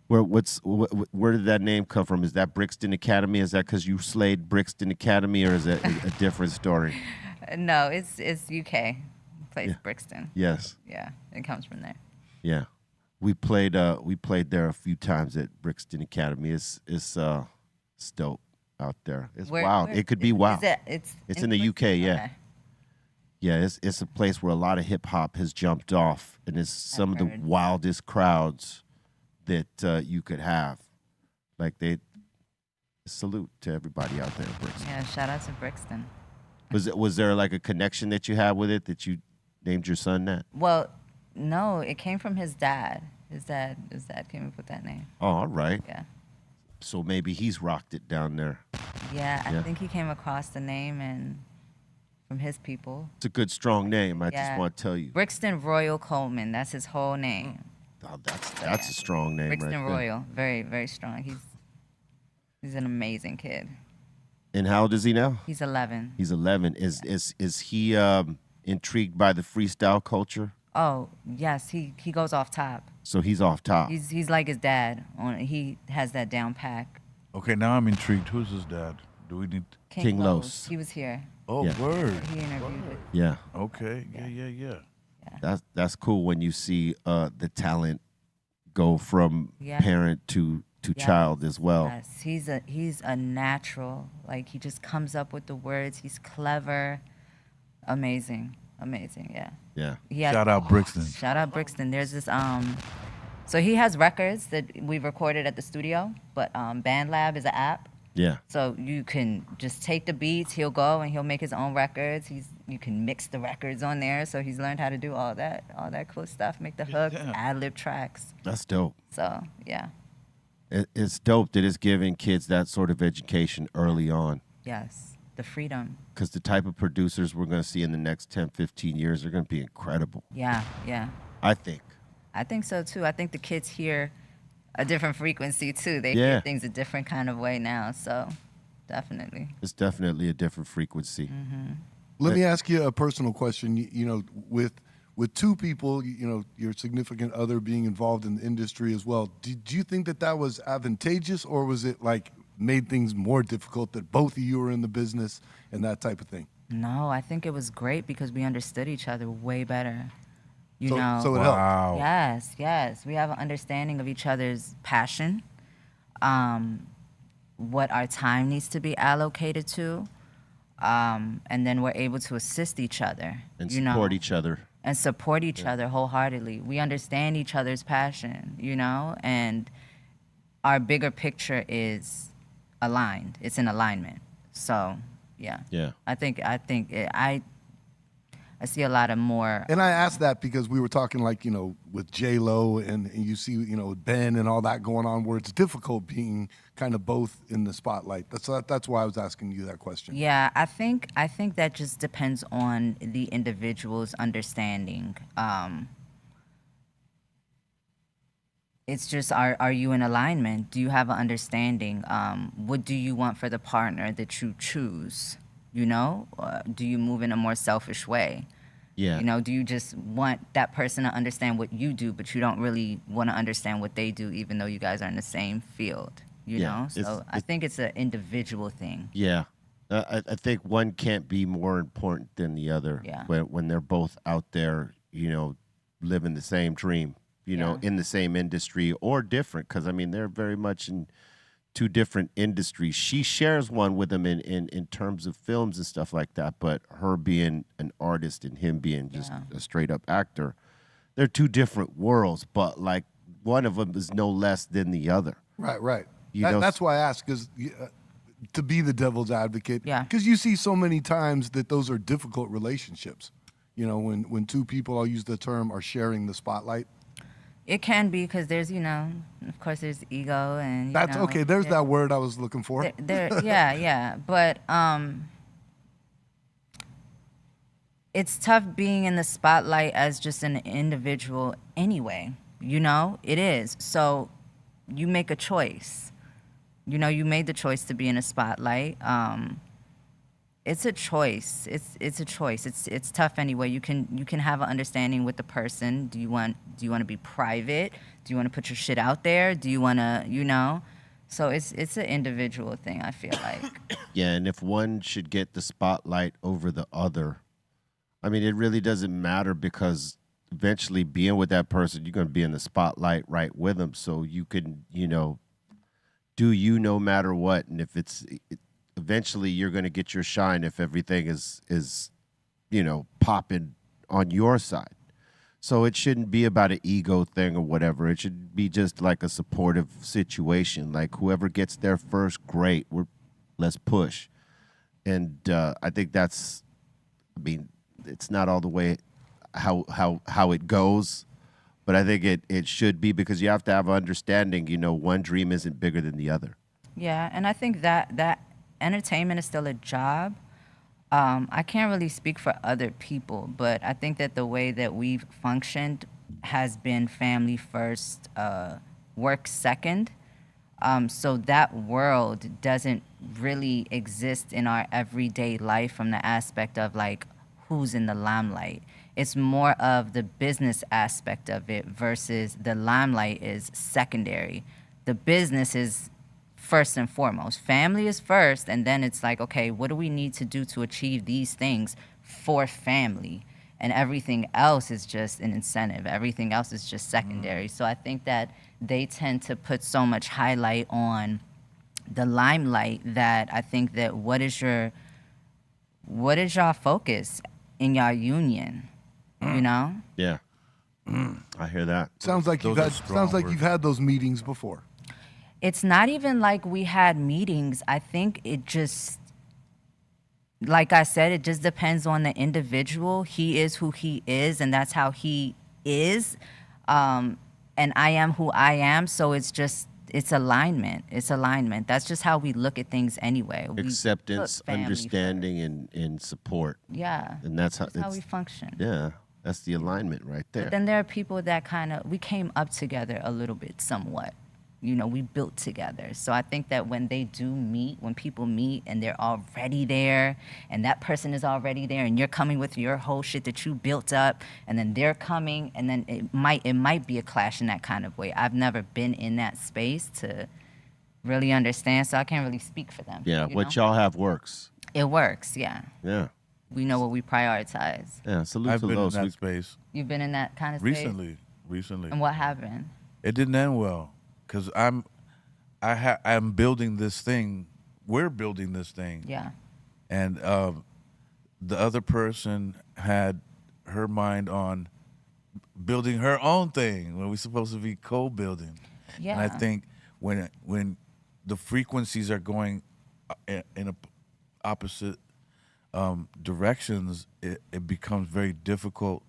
Where did that name come from? Is that Brixton Academy? Is that because you slayed Brixton Academy, or is it a different story? No, it's UK. Place Brixton. Yes. Yeah, it comes from there. Yeah. We played there a few times at Brixton Academy. It's dope out there. It's wild. It could be wild. It's in the UK, yeah. Okay. Yeah, it's a place where a lot of hip hop has jumped off, and it's some of the heard. wildest crowds that you could have. Like salute to everybody out there in Brixton. Yeah, shout out to Brixton. Was there like a connection that you had with it that you named your son that? Well, no, it came from his dad. His dad came up with that name. Oh, all right. Yeah. So maybe he's rocked it down there. Yeah, I Yeah. think he came across the name and from his people. It's a good, strong name. I just Yeah. want to tell you. Brixton Royal Coleman, that's his whole name. Oh, that's a strong name Brixton right there. Royal, very, very strong. He's an amazing kid. And how old is he now? He's 11. He's 11. Is he intrigued by the freestyle culture? Oh, yes, he goes off top. So he's off top. He's like his dad. He has that down pack. Okay, now I'm intrigued. Who's his dad? Do we need? King Los. He was here. Oh, Yeah. word. He interviewed with. Yeah. Okay. Yeah. That's cool when you see the talent go from Yeah. parent to Yes. child as well. Yes, he's a natural. Like he just comes up with the words. He's clever. Amazing. Yeah. Yeah. He has, Shout out Brixton. Shout out Brixton. There's this so he has records that we've recorded at the studio, but BandLab is an app. Yeah. So you can just take the beats, he'll go and he'll make his own records. You can mix the records on there. So he's learned how to do all that cool stuff, make the hooks, Yeah. ad-lib tracks. That's dope. So yeah. It's dope that it's giving kids that sort of education early on. Yes. The freedom. Because the type of producers we're going to see in the next 10, 15 years are going to be incredible. Yeah. I think. I think so too. I think the kids hear a different frequency too. They Yeah. hear things a different kind of way now. So definitely. It's definitely a different frequency. Mm-hmm. Let me ask you a personal question. With two people, your significant other being involved in the industry as well, did you think that was advantageous, or was it like made things more difficult that both of you were in the business and that type of thing? No, I think it was great because we understood each other way better. You know. So it helped. Wow. Yes. We have an understanding of each other's passion, what our time needs to be allocated to, and then we're able to assist each other. And you support know, each other. and support each other wholeheartedly. We understand each other's passion, and our bigger picture is aligned. It's in alignment. So, yeah. Yeah. I see a lot of more. And I asked that because we were talking with J-Lo and you see, Ben and all that going on where it's difficult being kind of both in the spotlight. That's why I was asking you that question. Yeah, I think that just depends on the individual's understanding. It's just, are you in alignment? Do you have an understanding? What do you want for the partner that you choose? Do you move in a more selfish way? Yeah. Do you just want that person to understand what you do, but you don't really want to understand what they do, even though you guys are in the same field? Yeah, So I think it's an individual thing. Yeah. I think one can't be more important than the other. Yeah. When they're both out there, living the same dream, Yeah. in the same industry or different. Because, they're very much in two different industries. She shares one with him in terms of films and stuff like that, but her being an artist and him being just a straight up actor, they're two different worlds, but like one of them is no less than the other. Right. You know, That's why I ask, because to be the devil's advocate, Yeah. because you see so many times that those are difficult relationships. You know, when two people, I'll use the term, are sharing the spotlight. It can be because there's, of course, there's ego and. That's okay. There's that word I was looking for. Yeah. But it's tough being in the spotlight as just an individual anyway. It is. So you make a choice. You made the choice to be in a spotlight. It's a choice. It's a choice. It's tough anyway. You can have an understanding with the person. Do you want to be private? Do you want to put your shit out there? Do you want to, So it's an individual thing, I feel like. Yeah, and if one should get the spotlight over the other, I mean, it really doesn't matter, because eventually being with that person, you're going to be in the spotlight right with them. So you can, do no matter what. And if eventually you're going to get your shine if everything is popping on your side. So it shouldn't be about an ego thing or whatever. It should be just like a supportive situation. Like whoever gets there first, great. Let's push. And I think it's not all the way how it goes, but I think it should be, because you have to have an understanding. One dream isn't bigger than the other. Yeah, and I think that entertainment is still a job. I can't really speak for other people, but I think that the way that we've functioned has been family first, work second. So that world doesn't really exist in our everyday life from the aspect of like who's in the limelight. It's more of the business aspect of it versus the limelight is secondary. The business is first and foremost. Family is first, and then it's like, okay, what do we need to do to achieve these things for family? And everything else is just an incentive. Everything else is just secondary. So I think that they tend to put so much highlight on the limelight that I think that what is your focus in your union? Yeah. I hear that. Sounds like you've had those meetings before. It's not even like we had meetings. I think it just, like I said, it just depends on the individual. He is who he is, and that's how he is. And I am who I am, so it's alignment. It's alignment. That's just how we look at things anyway. Acceptance, understanding, and support. Yeah. And that's how we function. Yeah. That's the alignment right there. But then there are people that we came up together a little bit, somewhat. We built together. So I think that when people meet and they're already there, and that person is already there, and you're coming with your whole shit that you built up, and then they're coming, and then it might be a clash in that kind of way. I've never been in that space to really understand, so I can't really speak for them. Yeah, what y'all have works. It works, yeah. Yeah. We know what we prioritize. Yeah, salute I've to been those. in that space. You've been in that kind of space? Recently. And what happened? It didn't end well, because I'm building this thing. We're building this thing. Yeah. And the other person had her mind on building her own thing when we're supposed to be co-building. Yeah. And I think when the frequencies are going in opposite directions, it becomes very difficult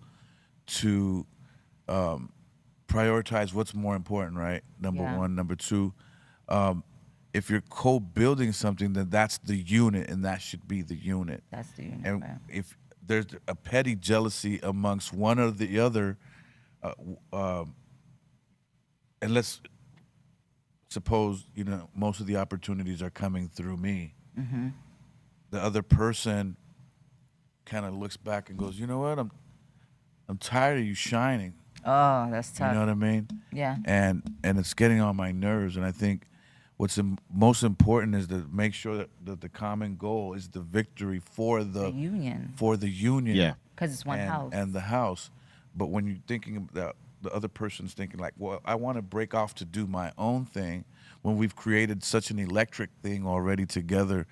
to prioritize what's more important, right? Number one. Number two, if you're co-building something, then that's the unit, and that should be the unit. That's the unit. And right. if there's a petty jealousy amongst one or the other, and let's suppose most of the opportunities are coming through me. Mm-hmm. The other person kind of looks back and goes, "You know what? I'm tired of you shining." Oh, that's tough. You know what I mean? Yeah. And it's getting on my nerves. And I think what's most important is to make sure that the common goal is the victory for the union. For the union. Yeah. Because it's one house. And the house. But when you're thinking about the other person's thinking like, well, I want to break off to do my own thing when we've created such an electric thing already together,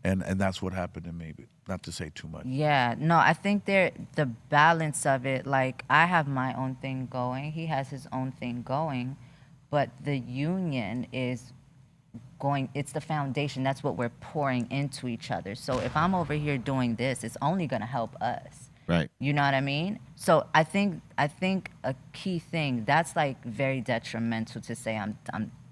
and that's what happened to me. But not to say too much. Yeah, no, I think the balance of it, like I have my own thing going, he has his own thing going, but the union is going, it's the foundation. That's what we're pouring into each other. So if I'm over here doing this, it's only going to help us. Right. You know what I mean? So I think a key thing that's like very detrimental to say I'm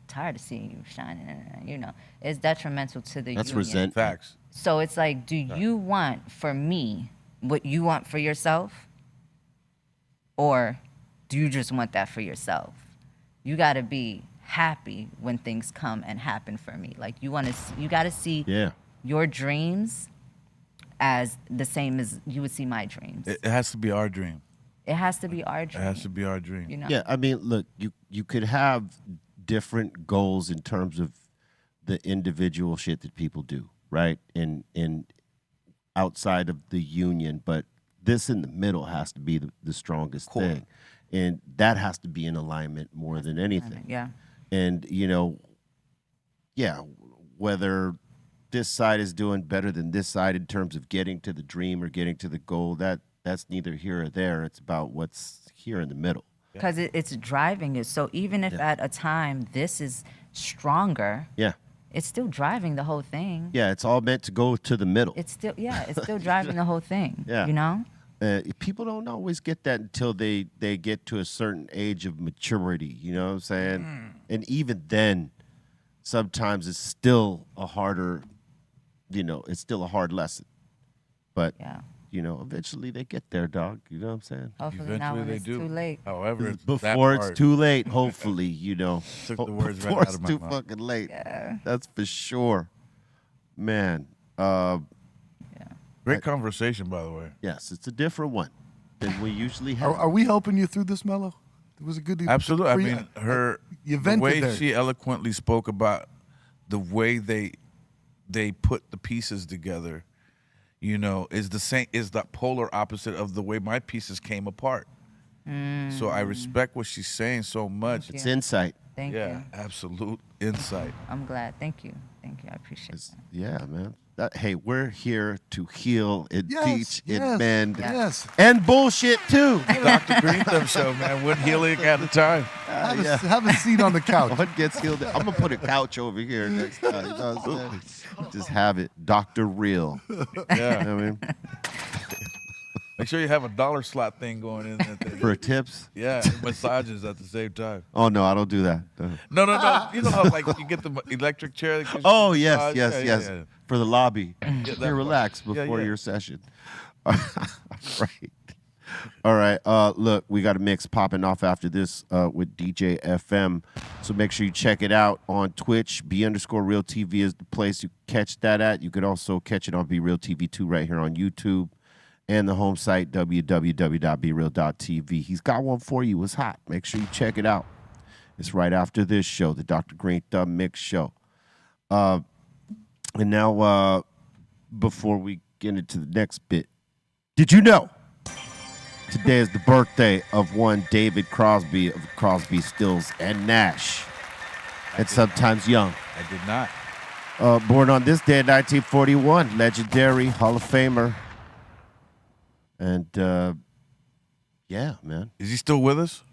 tired of seeing you shining. You know, it's detrimental to the That's union. resentment. Facts. So it's like, do you want for me what you want for yourself, or do you just want that for yourself? You got to be happy when things come and happen for me. Like you got to see your dreams as the same as you would see my dreams. It has to be our dream. It has to be our dream. It has to be our dream. You know? Yeah, I mean, look, you could have different goals in terms of the individual shit that people do, right? In outside of the union, but this in the middle has to be the strongest thing. And that has to be in alignment more than anything. Yeah. And, you know, whether this side is doing better than this side in terms of getting to the dream or getting to the goal, that's neither here or there. It's about what's here in the middle. Because it's driving it. So even if at a time this is stronger, it's still driving the whole thing. Yeah, it's all meant to go to the middle. It's still driving the whole thing. Yeah. You know? People don't always get that until they get to a certain age of maturity, you know what I'm saying? And even then, sometimes it's still a harder, it's still a hard lesson. But, eventually they get there, dog. You know what I'm saying? Hopefully not when it's too late. However, it's before it's too late, hopefully, Took the words right before out it's of my too mouth. fucking late. Yeah. That's for sure. Man. Great conversation, by the way. Yes, it's a different one than we usually have. Are we helping you through this, Mellow? It was a good. Absolutely. I for you? mean, the vented way there. she eloquently spoke about the way they put the pieces together, is the same, is the polar opposite of the way my pieces came apart. So I respect what she's saying so much. It's insight. Thank you. Absolute insight. I'm glad. Thank you. I appreciate that. Yeah, man. Hey, we're here to heal and teach and mend Yes. and bullshit too. Dr. Greenthumb Show, man. One healing at a time. Have a seat on the couch. One gets healed. I'm gonna put a couch over here next time. You know what I'm saying? Just have it, Dr. Real. Yeah. You know what I mean? Make sure you have a dollar slot thing going in there. For tips. Yeah, and massages at the same time. Oh no, I don't do that. No. You know how like you get the electric chair? That gives you Oh the yes, massage? yes, Yeah, yes. yeah. For the lobby. that You part. relax before yeah. your session. Right. All right. Look, we got a mix popping off after this with DJ FM. So make sure you check it out on Twitch. B_Real TV is the place you catch that at. You could also catch it on BeReal TV 2 right here on YouTube. And the home site, www.bereal.tv. He's got one for you. It's hot. Make sure you check it out. It's right after this show, the Dr. Greenthumb Mix Show. And now, before we get into the next bit, did you know today is the birthday of one David Crosby of Crosby, Stills, and Nash, and sometimes Young. I did not. Born on this day in 1941, legendary Hall of Famer. And, yeah, man. Is he still with us?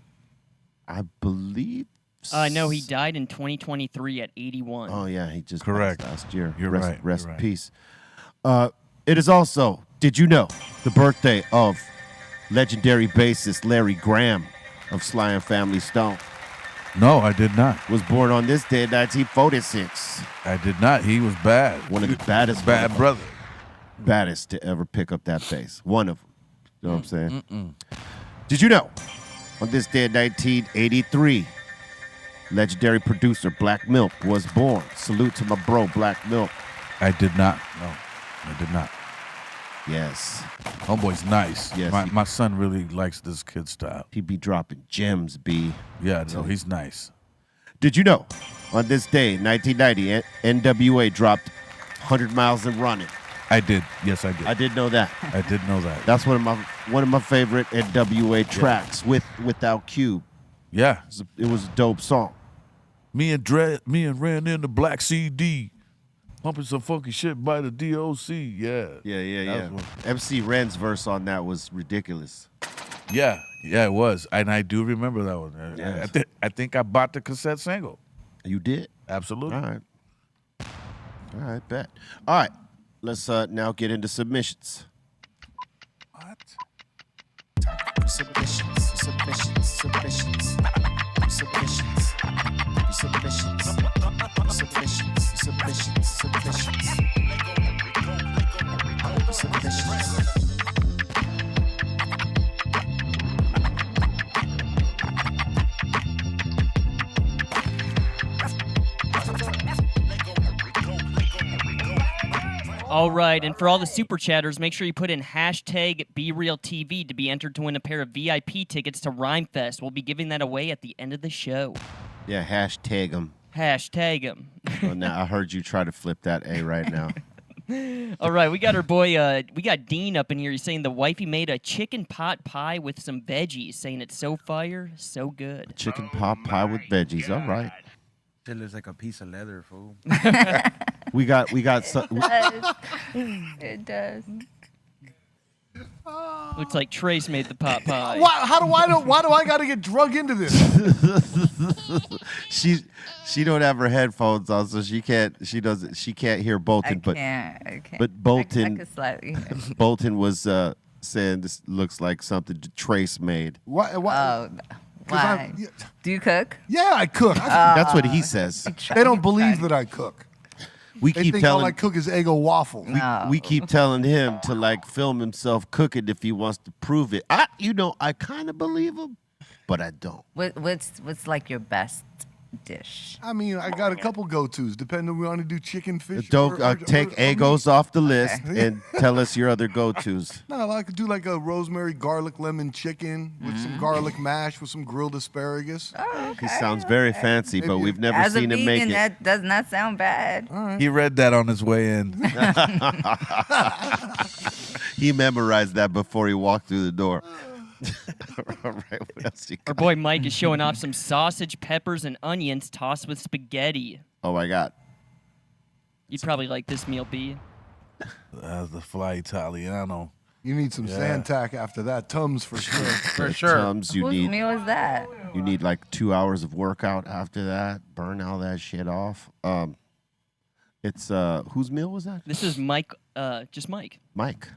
I believe. No, he died in 2023 at 81. Oh, yeah, he just Correct. passed last year. You're rest, right, Rest you're in right. peace. It is also, did you know, the birthday of legendary bassist Larry Graham of Sly and Family Stone. No, I did not. Was born on this day in 1946. I did not. He was bad. One of the baddest Bad brother. baddest to ever pick up that bass. One of them. You know what I'm saying? Did you know, on this day in 1983, legendary producer Black Milk was born. Salute to my bro, Black Milk. I did not. No, I did not. Yes. Homeboy's nice. Yes, My son really likes this kid style. He be dropping gems, B. Yeah, no, he's nice. Did you know, on this day, 1990, NWA dropped 100 Miles and Running. I did. Yes, I did. I did know that. I did know that. That's one of my favorite NWA tracks without Cube. Yeah. It was a dope song. Me and Ran in the Black CD. Pumping some funky shit by the DOC. Yeah. Yeah. MC Ren's verse on that was ridiculous. Yeah, it was. And I do remember that one. Yes. I think I bought the cassette single. You did? Absolutely. All right, bet. All right, let's now get into submissions. What? All right, and for all the super chatters, make sure you put in hashtag BeRealTV to be entered to win a pair of VIP tickets to Rhymefest. We'll be giving that away at the end of the show. Yeah, hashtag them. Hashtag them. Well, now I heard you try to flip that A right now. All right, we got our boy, we got Dean up in here. He's saying the wifey made a chicken pot pie with some veggies, saying it's so fire, so good. Chicken pot pie with veggies. All right. It looks like a piece of leather, fool. We got some. It does. Looks like Trace made the pot pie. Why do I got to get drug into this? She don't have her headphones on, so she can't hear Bolton. I can't. But Bolton, I could slightly hear. Bolton was saying this looks like something Trace made. Why? Oh, why? Do you cook? Yeah, I cook. That's what he says. They don't believe that I cook. We They keep think all I telling cook is Eggo waffle. we keep telling him to like film himself cooking if he wants to prove it. I kind of believe him, but I don't. What's like your best dish? I mean, I got a couple go-tos, depending if we want to do chicken, fish. Don't take or Eggos off the list and tell us your other go-tos. No, I could do like a rosemary garlic lemon chicken with some garlic mash with some grilled asparagus. Oh, okay. He sounds very fancy, but we've never As seen a him vegan, make it. that does not sound bad. He read that on his way in. He memorized that before he walked through the door. All right, what else you Our got? boy Mike is showing off some sausage, peppers, and onions tossed with spaghetti. Oh my God. You'd probably like this meal, B. That's the fly Italiano. You need some Zantac after that. Tums for sure. For sure. Tums, you Whose need meal is that? like 2 hours of workout after that. Burn all that shit off. It's whose meal was that? This is Mike, just Mike. Mike.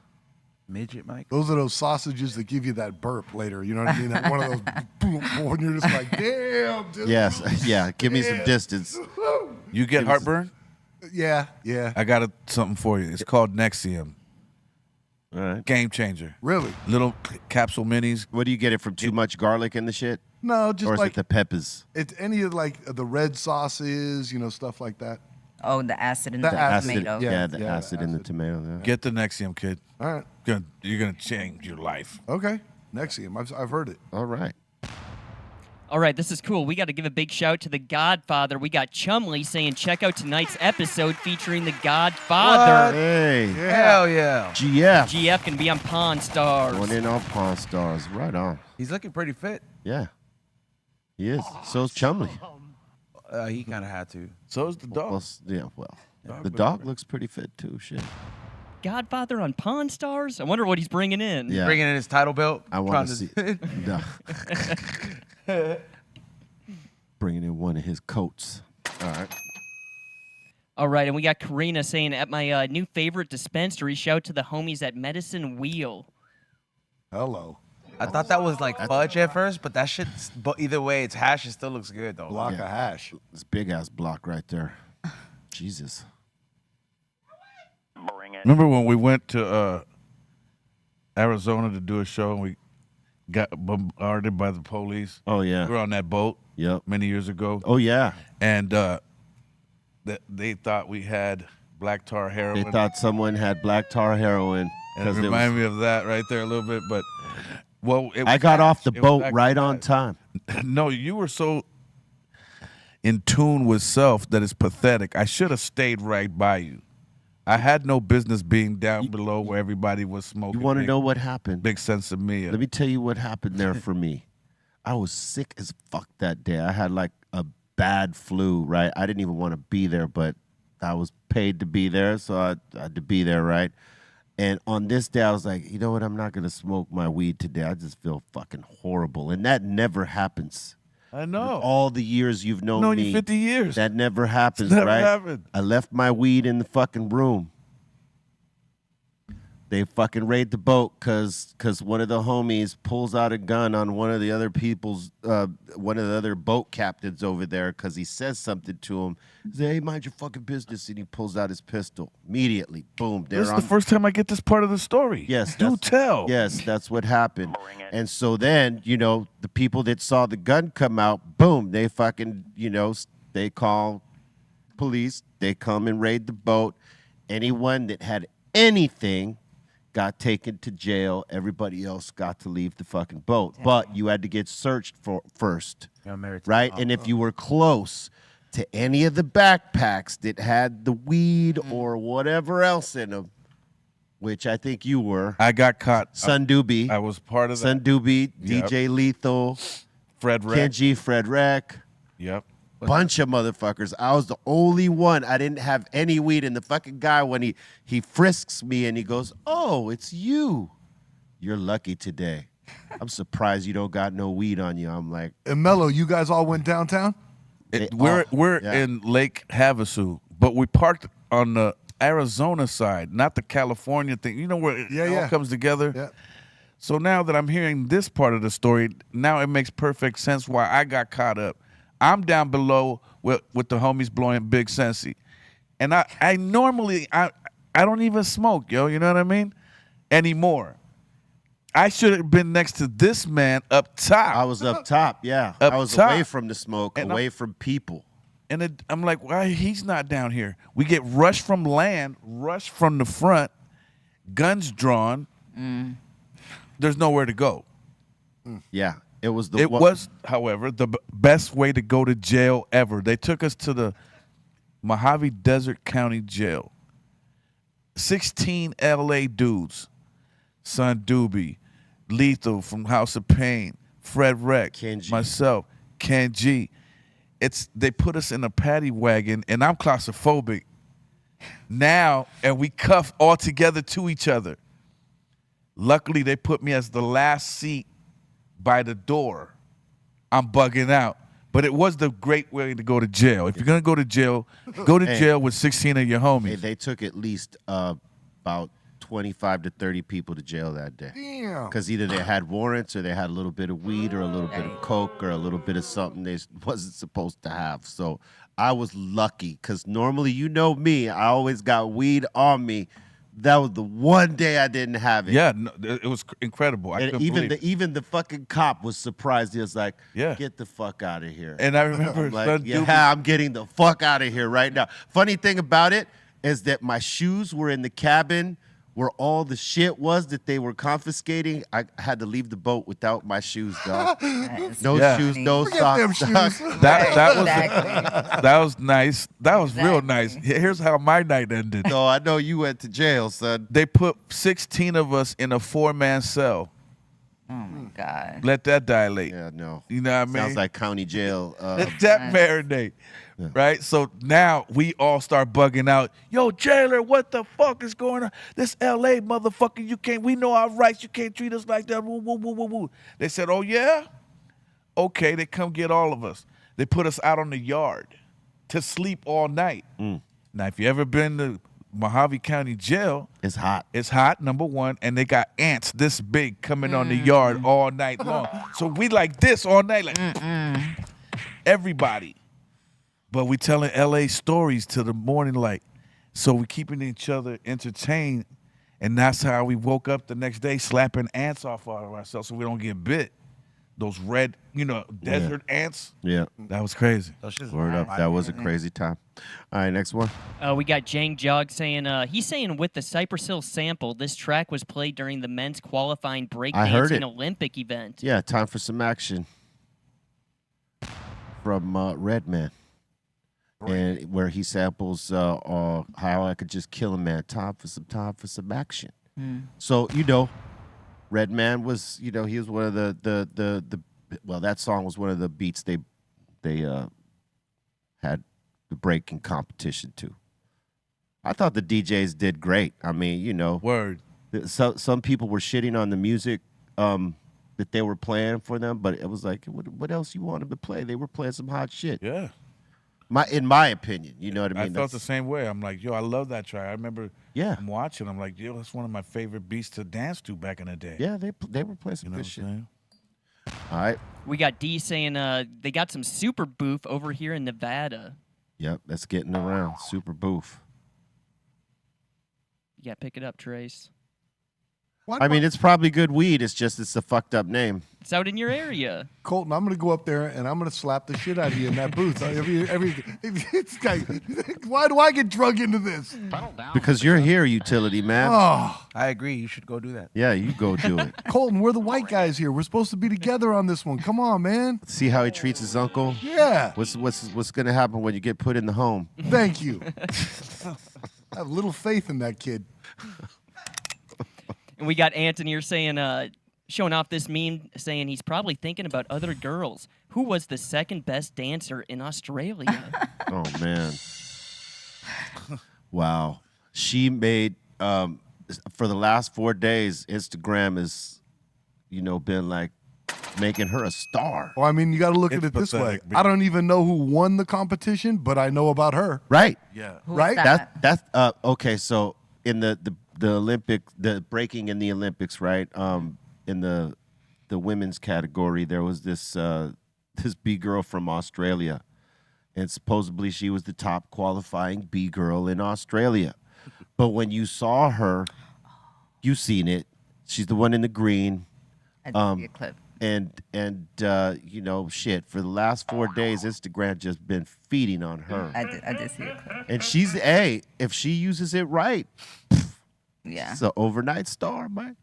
Midget Mike. Those are those sausages that give you that burp later. You know what I mean? That one of those boom, boom, and you're just like, damn. Dude. Yes, yeah. Give me some distance. You get heartburn? Yeah. I got something for you. It's called Nexium. All right. Game changer. Really? Little capsule minis. What do you get it from? Too much garlic in the shit, No, just or is like it the peppers? it's any of like the red sauces, stuff like that. Oh, the acid in The the acid, tomato. Yeah, the the acid in the acid. tomato. Yeah. Get the Nexium, kid. All right. You're gonna change your life. Okay. Nexium. I've heard it. All right. All right, this is cool. We got to give a big shout to The Godfather. We got Chumley saying, check out tonight's episode featuring The Godfather. Hey, Hell yeah. GF. GF can be on Pawn Stars. One in on Pawn Stars. Right on. He's looking pretty fit. Yeah. He is. So's Chumley. He kind of had to. So is the dog. Well, the dog looks pretty fit too. Shit. Godfather on Pawn Stars? I wonder what he's bringing in. Yeah. Bringing in his title belt. I want to see. No. Bringing in one of his coats. All right. All right, and we got Karina saying, at my new favorite dispensary, shout to the homies at Medicine Wheel. Hello. I thought that was like fudge at first, but that shit, but either way, it's hash. It still looks good though. Block of hash. This big ass block right there. Jesus. Remember when we went to Arizona to do a show and we got bombarded by the police? Oh yeah. We were on that boat Yep. many years ago. Oh yeah. And they thought we had black tar heroin. They thought someone had black tar heroin. And it reminded me of that right there a little bit. But, well, I got off the it was boat actually right on bad. time. No, you were so in tune with self that it's pathetic. I should have stayed right by you. I had no business being down below where everybody was smoking. You want to know what happened? Big sense of me. Let me tell you what happened there for me. I was sick as fuck that day. I had like a bad flu, right? I didn't even want to be there, but I was paid to be there, so I had to be there, right? And on this day, I was like, you know what? I'm not going to smoke my weed today. I just feel fucking horrible. And that never happens. I know. All the years you've known Known me. you 50 years. That never happens, Never right? happened. I left my weed in the fucking room. They fucking raid the boat because one of the homies pulls out a gun on one of the other people's, one of the other boat captains over there because he says something to him. He says, hey, mind your fucking business. And he pulls out his pistol. Immediately, boom. This is the first time I get this part of the story. Yes. Do tell. Yes, that's what happened. And so then, you know, the people that saw the gun come out, boom, they fucking, you know, they call police. They come and raid the boat. Anyone that had anything got taken to jail. Everybody else got to leave the fucking boat. But you had to get searched for first, right? And if you were close to any of the backpacks that had the weed or whatever else in them, which I think you were. I got caught. Sun Doobie. I was part of that. Sun Doobie, Yep. DJ Lethal, Fred Wreck. Kenji, Fred Wreck. Yep. Bunch of motherfuckers. I was the only one. I didn't have any weed. And the fucking guy, when he frisks me and he goes, oh, it's you. You're lucky today. I'm surprised you don't got no weed on you. I'm like, And Mellow, you guys all went downtown? We're in Lake Havasu, but we parked on the Arizona side, not the California thing. You know where it all comes together? Yeah. So now that I'm hearing this part of the story, now it makes perfect sense why I got caught up. I'm down below with the homies blowing Big Sensei. And I normally, I don't even smoke, yo, you know what I mean? Anymore. I should have been next to this man up top. I was up top, yeah. Up I was top. away from the smoke, And away from people. And I'm like, why he's not down here? We get rushed from land, rushed from the front, guns drawn. There's nowhere to go. Yeah, it was the. It was, however, the best way to go to jail ever. They took us to the Mojave Desert County Jail. 16 LA dudes. Son Doobie, Lethal from House of Pain, Fred Wreck, Kenji. myself, Ken G. They put us in a paddy wagon, and I'm claustrophobic now, and we cuff all together to each other. Luckily, they put me as the last seat by the door. I'm bugging out. But it was the great way to go to jail. If you're going to go to jail, go to jail with 16 of your homies. Hey, they took at least about 25 to 30 people to jail that day. Damn. Because either they had warrants or they had a little bit of weed or a little bit of coke or a little bit of something they wasn't supposed to have. So I was lucky because normally, you know me, I always got weed on me. That was the one day I didn't have it. Yeah, no, it was incredible. I And couldn't believe it. even the fucking cop was surprised. He was like, Yeah. get the fuck out of here. And I remember I'm like, Son yeah, Doobie- I'm getting the fuck out of here right now. Funny thing about it is that my shoes were in the cabin where all the shit was that they were confiscating. I had to leave the boat without my shoes, dog. No Yeah. shoes, no Forget them socks. dog. shoes. that was nice. That was real nice. Here's how my night ended. So I know you went to jail, son. They put 16 of us in a 4-man cell. Oh my God. Let that dilate. Yeah, no. You know what I mean? Sounds like county jail. Let that marinate. Right? So now we all start bugging out. Yo, jailer, what the fuck is going on? This LA motherfucker, we know our rights. You can't treat us like that. Woo, woo, woo, woo, woo. They said, oh, yeah? Okay, they come get all of us. They put us out on the yard to sleep all night. Now, if you ever been to Mojave County Jail, It's hot. it's hot, number one, and they got ants this big coming on the yard all night long. So we like this all night, like everybody. But we telling LA stories till the morning light. So we keeping each other entertained, and that's how we woke up the next day slapping ants off of ourselves so we don't get bit. Those red, desert ants. Yeah. That was crazy. Word up. That was a crazy time. All right, next one. We got Jang Jog saying, he's saying with the Cypress Hill sample, this track was played during the men's qualifying I heard breakdancing it. Olympic event. Yeah, time for some action from Redman. And where he samples how I could just kill a man. Time for some action. So, Redman was, he was one of the well, that song was one of the beats they had the breaking competition to. I thought the DJs did great. I mean, you know, Word. so some people were shitting on the music that they were playing for them, but it was like, what else you want them to play? They were playing some hot shit. Yeah. In my opinion, you know what I mean? I felt the same way. I'm like, yo, I love that track. I remember Yeah. I'm watching. I'm like, yo, that's one of my favorite beats to dance to back in the day. Yeah, they were playing some You know good what shit. I'm saying? All right. We got D saying they got some super boof over here in Nevada. Yep, that's getting around. Super boof. You got to pick it up, Trace. I mean, it's probably good weed. It's just it's a fucked up name. It's out in your area. Colton, I'm going to go up there and I'm going to slap the shit out of you in that booth. Why do I get drug into this? Because you're here, utility man. Oh, I agree. You should go do that. Yeah, you go do it. Colton, we're the white guys here. We're supposed to be together on this one. Come on, man. See how he treats his uncle? Yeah. What's gonna happen when you get put in the home? Thank you. I have little faith in that kid. And we got Anthony here saying, showing off this meme, saying he's probably thinking about other girls. Who was the second best dancer in Australia? Oh man. Wow. She made for the last 4 days, Instagram has, been like making her a star. Well, I mean, you got to look It's at it this way. pathetic, I don't even know who won the competition, but I know about her. Right. Yeah. Who's Right? that? That's okay. So in the Olympic, the breaking in the Olympics, right? In the women's category, there was this B girl from Australia, and supposedly she was the top qualifying B girl in Australia. But when you saw her, you seen it. She's the one in the green. I did see a clip. And shit, for the last 4 days, Instagram just been feeding on her. I did see a clip. And she's, if she uses it right, Yeah. it's an overnight star, man.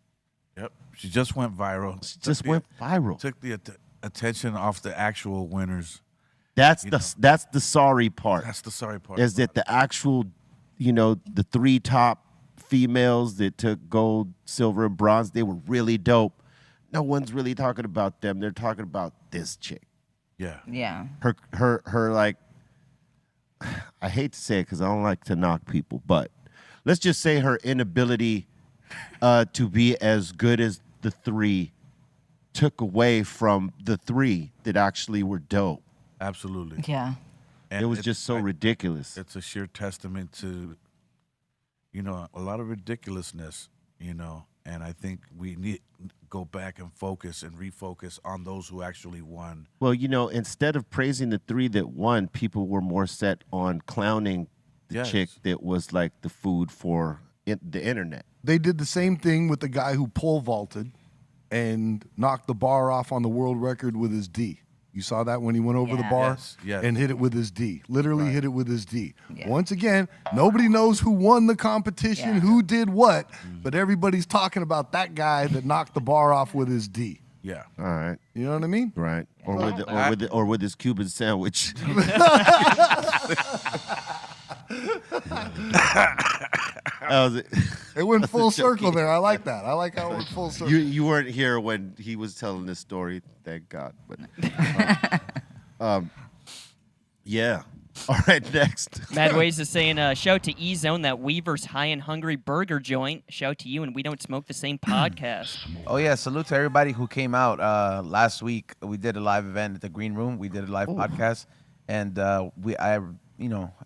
Yep. She just went viral. She just went viral. Took the attention off the actual winners. That's the sorry part. That's the sorry part. Is that the actual, the 3 top females that took gold, silver, and bronze, they were really dope. No one's really talking about them. They're talking about this chick. Yeah. Yeah. Her like, I hate to say it because I don't like to knock people, but let's just say her inability to be as good as the 3 took away from the 3 that actually were dope. Absolutely. Yeah. And It was just so ridiculous. It's a sheer testament to, a lot of ridiculousness, and I think we need to go back and focus and refocus on those who actually won. Well, instead of praising the 3 that won, people were more set on clowning the Yes. chick that was like the food for the internet. They did the same thing with the guy who pole vaulted and knocked the bar off on the world record with his D. You saw that when he went over the Yeah. bar Yes. and hit it with his D. Literally hit it with his D. Yeah. Once again, nobody knows who won the competition, Yeah. who did what, but everybody's talking about that guy that knocked the bar off with his D. Yeah. All right, You know what I mean? right, or with his Cuban sandwich. That was it. It went full circle there. I like that. I like how it went full circle. You weren't here when he was telling this story, thank God. But yeah. All right, next. Mad Ways is saying, shout to E-Zone, that Weaver's High and Hungry Burger joint. Shout to you, and we don't smoke the same podcast. Oh yeah, salute to everybody who came out last week. We did a live event at the Green Room. We did a live podcast, and I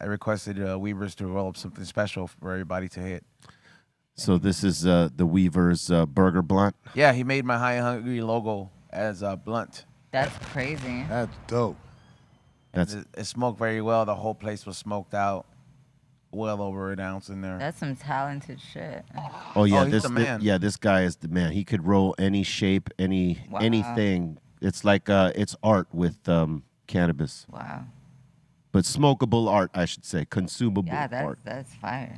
requested Weavers to roll up something special for everybody to hit. So this is the Weaver's burger blunt. Yeah, he made my High and Hungry logo as a blunt. That's crazy. That's dope. That's It smoked very well. The whole place was smoked out. Well over an ounce in there. That's some talented shit. oh yeah, he's the man. this guy is the man. He could roll any shape, anything. It's like it's art with cannabis, Wow. but smokable art, I should say, consumable Yeah, art. that's fire.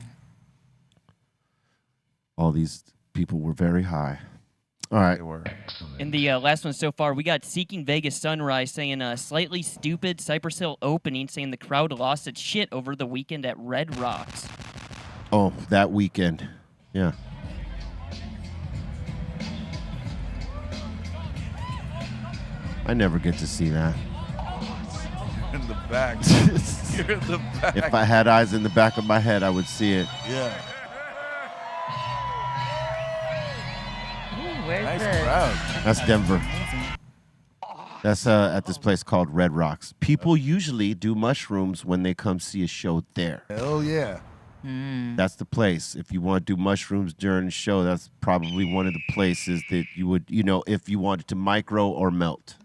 All these people were very high. All right. They were. In the last one so far, we got Seeking Vegas Sunrise saying, slightly stupid Cypress Hill opening, saying the crowd lost its shit over the weekend at Red Rocks. Oh, that weekend. Yeah. I never get to see that. In the back. You're in the back. If I had eyes in the back of my head, I would see it. Yeah. Ooh, where's Nice the? crowd. That's Denver. Amazing. That's at this place called Red Rocks. People usually do mushrooms when they come see a show there. Hell yeah. That's the place. If you want to do mushrooms during the show, that's probably one of the places that you would, if you wanted to micro or melt.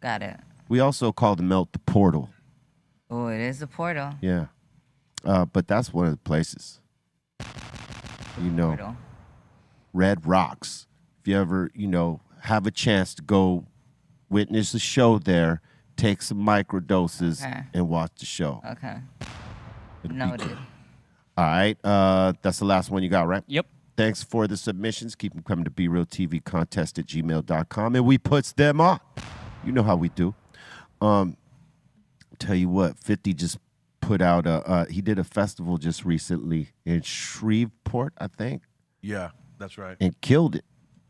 Got it. We also call the melt the portal. Oh, it is a portal. Yeah. But that's one of the places. Portal. Red Rocks. If you ever, have a chance to go witness the show there, take some micro doses and watch the show. Okay. It'll be Noted. cool. All right. That's the last one you got, right? Yep. Thanks for the submissions. Keep them coming to brealtvcontest at gmail.com, and we puts them on. You know how we do. Tell you what, 50 just put out he did a festival just recently in Shreveport, I think, Yeah, that's right. and killed it.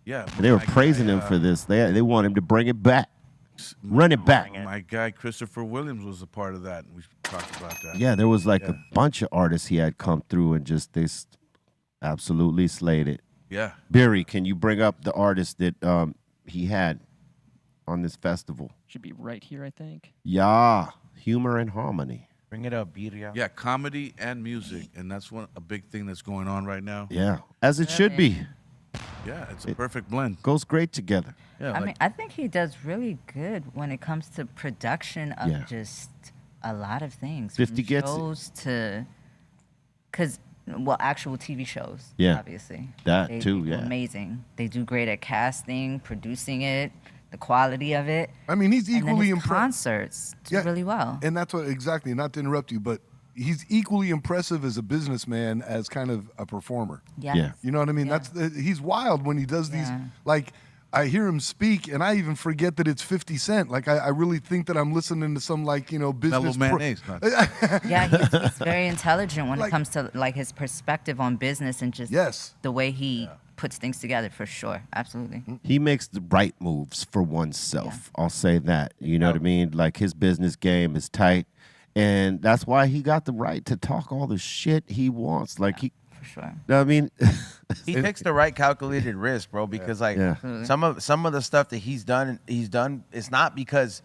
Yeah. And they were my praising guy, him for this. They want him to bring it back. Run it back. My guy Christopher Williams was a part of that, and we talked about that. Yeah, there was like a bunch of artists he had come through and just absolutely slayed it. Yeah. Barry, can you bring up the artist that he had on this festival? Should be right here, I think. Yeah, Humor and Harmony. Bring it up, Birria. Yeah, comedy and music, and that's a big thing that's going on right now. Yeah, as it should be. Yeah, it's a perfect blend. Goes great together. Yeah, I mean, I think he does really good when it comes to production of Yeah. just a lot of things. 50 from gets it. shows to, actual TV shows. Yeah. Obviously. That They too, do yeah. Amazing. They do great at casting, producing it, the quality of it. I mean, he's And then equally his impressed. concerts do really well. And that's what exactly. Not to interrupt you, but he's equally impressive as a businessman as kind of a performer. Yes. Yeah. You know what I mean? Yeah. He's wild when he does these. Yeah. Like I hear him speak, and I even forget that it's 50 Cent. Like I really think that I'm listening to some Mellow business. mayonnaise. Yeah, he's very intelligent when Like- it comes to his perspective on business and just Yes. the way he puts things together, for sure. Absolutely. He makes the right moves for oneself. I'll say that. You know what I mean? Like his business game is tight, and that's why he got the right to talk all the shit he wants. Like he, For sure. I mean, He takes the right calculated risk, bro, because Yeah. some of the stuff that he's done it's not because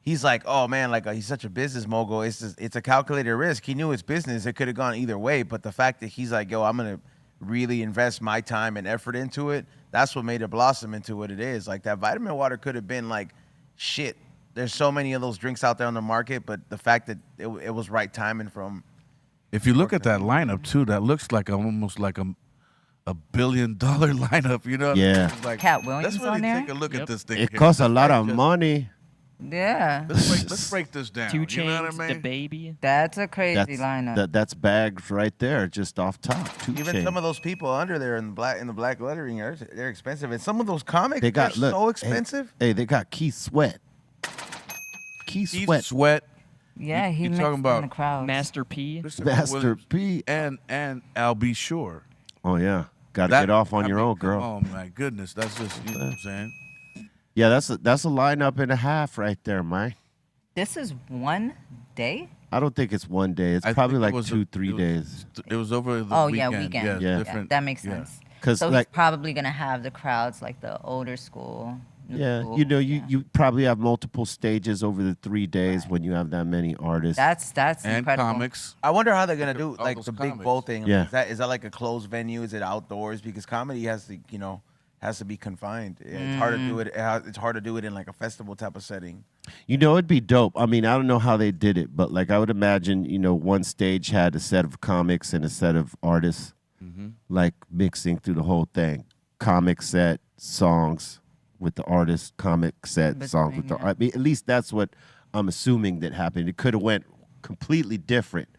he's like, oh man, like he's such a business mogul. It's a calculated risk. He knew it's business. It could have gone either way, but the fact that he's like, yo, I'm gonna really invest my time and effort into it, that's what made it blossom into what it is. Like that vitamin water could have been like shit. There's so many of those drinks out there on the market, but the fact that it was right timing from. If you look at that lineup too, that looks like almost like a $1 billion lineup. You know? What I mean? Yeah. It's like, Cat Williams let's really on there? take a look Yep. at this thing. it here. costs a lot Let's of just- money. Yeah. Let's break this down. 2 You Chainz, know what I the mean? baby. That's a crazy That's lineup. that's bags right there, just off top. 2 Even Chainz. some of those people under there in the black lettering, they're expensive, and some of those comics They got they're look, so expensive. Hey, they got Keith Sweat. Keith Keith Sweat. Sweat, yeah, he you mixed talking in about the crowd. Master P. Christopher Master Williams, P. and Al B. Shore. Oh yeah, got to That- get off on I your mean, own, girl. Oh my goodness, that's just you know what I'm saying. Yeah, that's a lineup and a half right there, man. This is one day? I don't think it's one day. It's I probably think it like was 2-3 it was- days. It was over the Oh, weekend. yeah, weekend. Yeah. different. That makes yeah. sense. 'Cause, So like- he's probably going to have the crowds like the older school. new Yeah, school. you Yeah. you probably have multiple stages over the 3 days when you have that many artists. That's And incredible. comics. I wonder how they're gonna do All like those the big comics. bowl thing. Yeah. Is that like a closed venue? Is it outdoors? Because comedy has to be confined. Yeah, it's hard to do it. It's hard to do it in like a festival type of setting. You know, it'd be dope. I mean, I don't know how they did it, but like I would imagine, one stage had a set of comics and a set of artists, like mixing through the whole thing. Comic set, songs with the artist, comic set, songs with the Between, art. I mean, at least that's what I'm assuming that happened. It could have went completely different,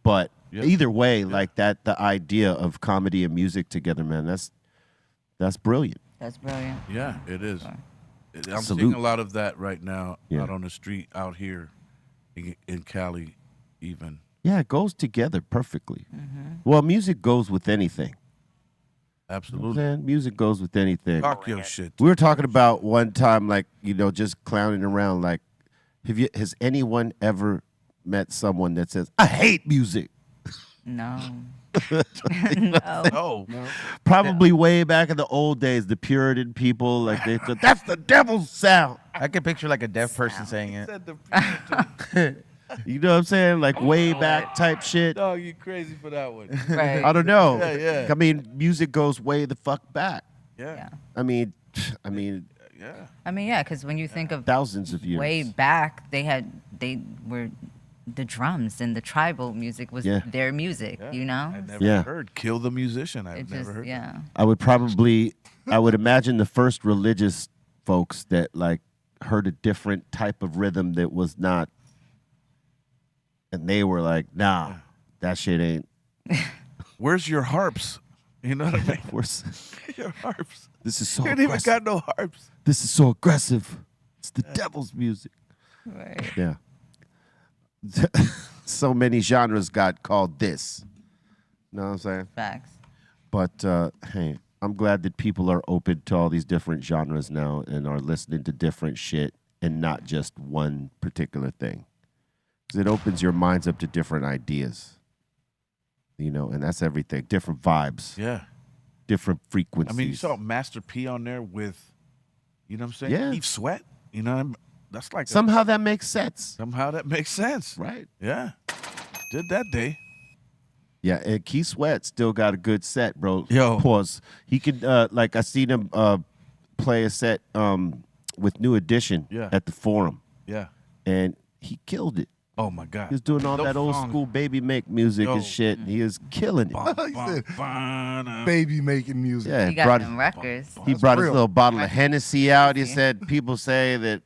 but either way, like that, the idea of comedy and music together, man, that's brilliant. That's brilliant. Yeah, it is. I'm Salute. seeing a lot of that right now Yeah. out on the street out here in Cali, even. Yeah, it goes together perfectly. Well, music goes with anything. You know what I'm Absolutely. saying? Music goes with anything. Talk your shit. We were talking about one time, like, just clowning around. Like, has anyone ever met someone that says, I hate music? No. No. Oh, Probably way back in the old days, the Puritan people, like, they said, that's the devil's sound. I can picture like a deaf person saying it. said the You know what I'm saying? Like, way back type shit. dog, you crazy for that one. Right. I don't know. Yeah, yeah. I mean, music goes way the fuck back. Yeah. I mean, Yeah. I mean, yeah, because when you think of thousands of years. way back, they were the drums and the tribal music was Yeah. their music, you know? I never Yeah. heard Kill the Musician. I've It never just, heard that. yeah. I would imagine the first religious folks that like heard a different type of rhythm that was not, and they were like, nah, that shit ain't. Where's your harps? You know what I mean? Where's, Your harps. this is so You ain't even aggressive. got no harps. This is so aggressive. It's the devil's music. Right. Yeah. So many genres got called this. Know what I'm saying? Facts. But hey, I'm glad that people are open to all these different genres now and are listening to different shit and not just one particular thing. 'Cause it opens your minds up to different ideas. And that's everything. Different vibes, Yeah. different I frequencies. mean, you saw Master P on there with, you know what I'm saying? Yeah. Keith Sweat. You know what I mean? That's like Somehow that makes sense, somehow that makes sense. right? Yeah. Did that day. Yeah, and Keith Sweat still got a good set, bro. Yo. Pause. He could, I seen him play a set with New Edition Yeah. at the Forum, Yeah. and he killed it. Oh my God. He was doing all Those that old songs- school baby make music Yo. and shit, and he was killing it. He said, Bana. baby making music. Yeah, He got them records. he brought his real. little bottle of Hennessy out. He Crazy. said, people say that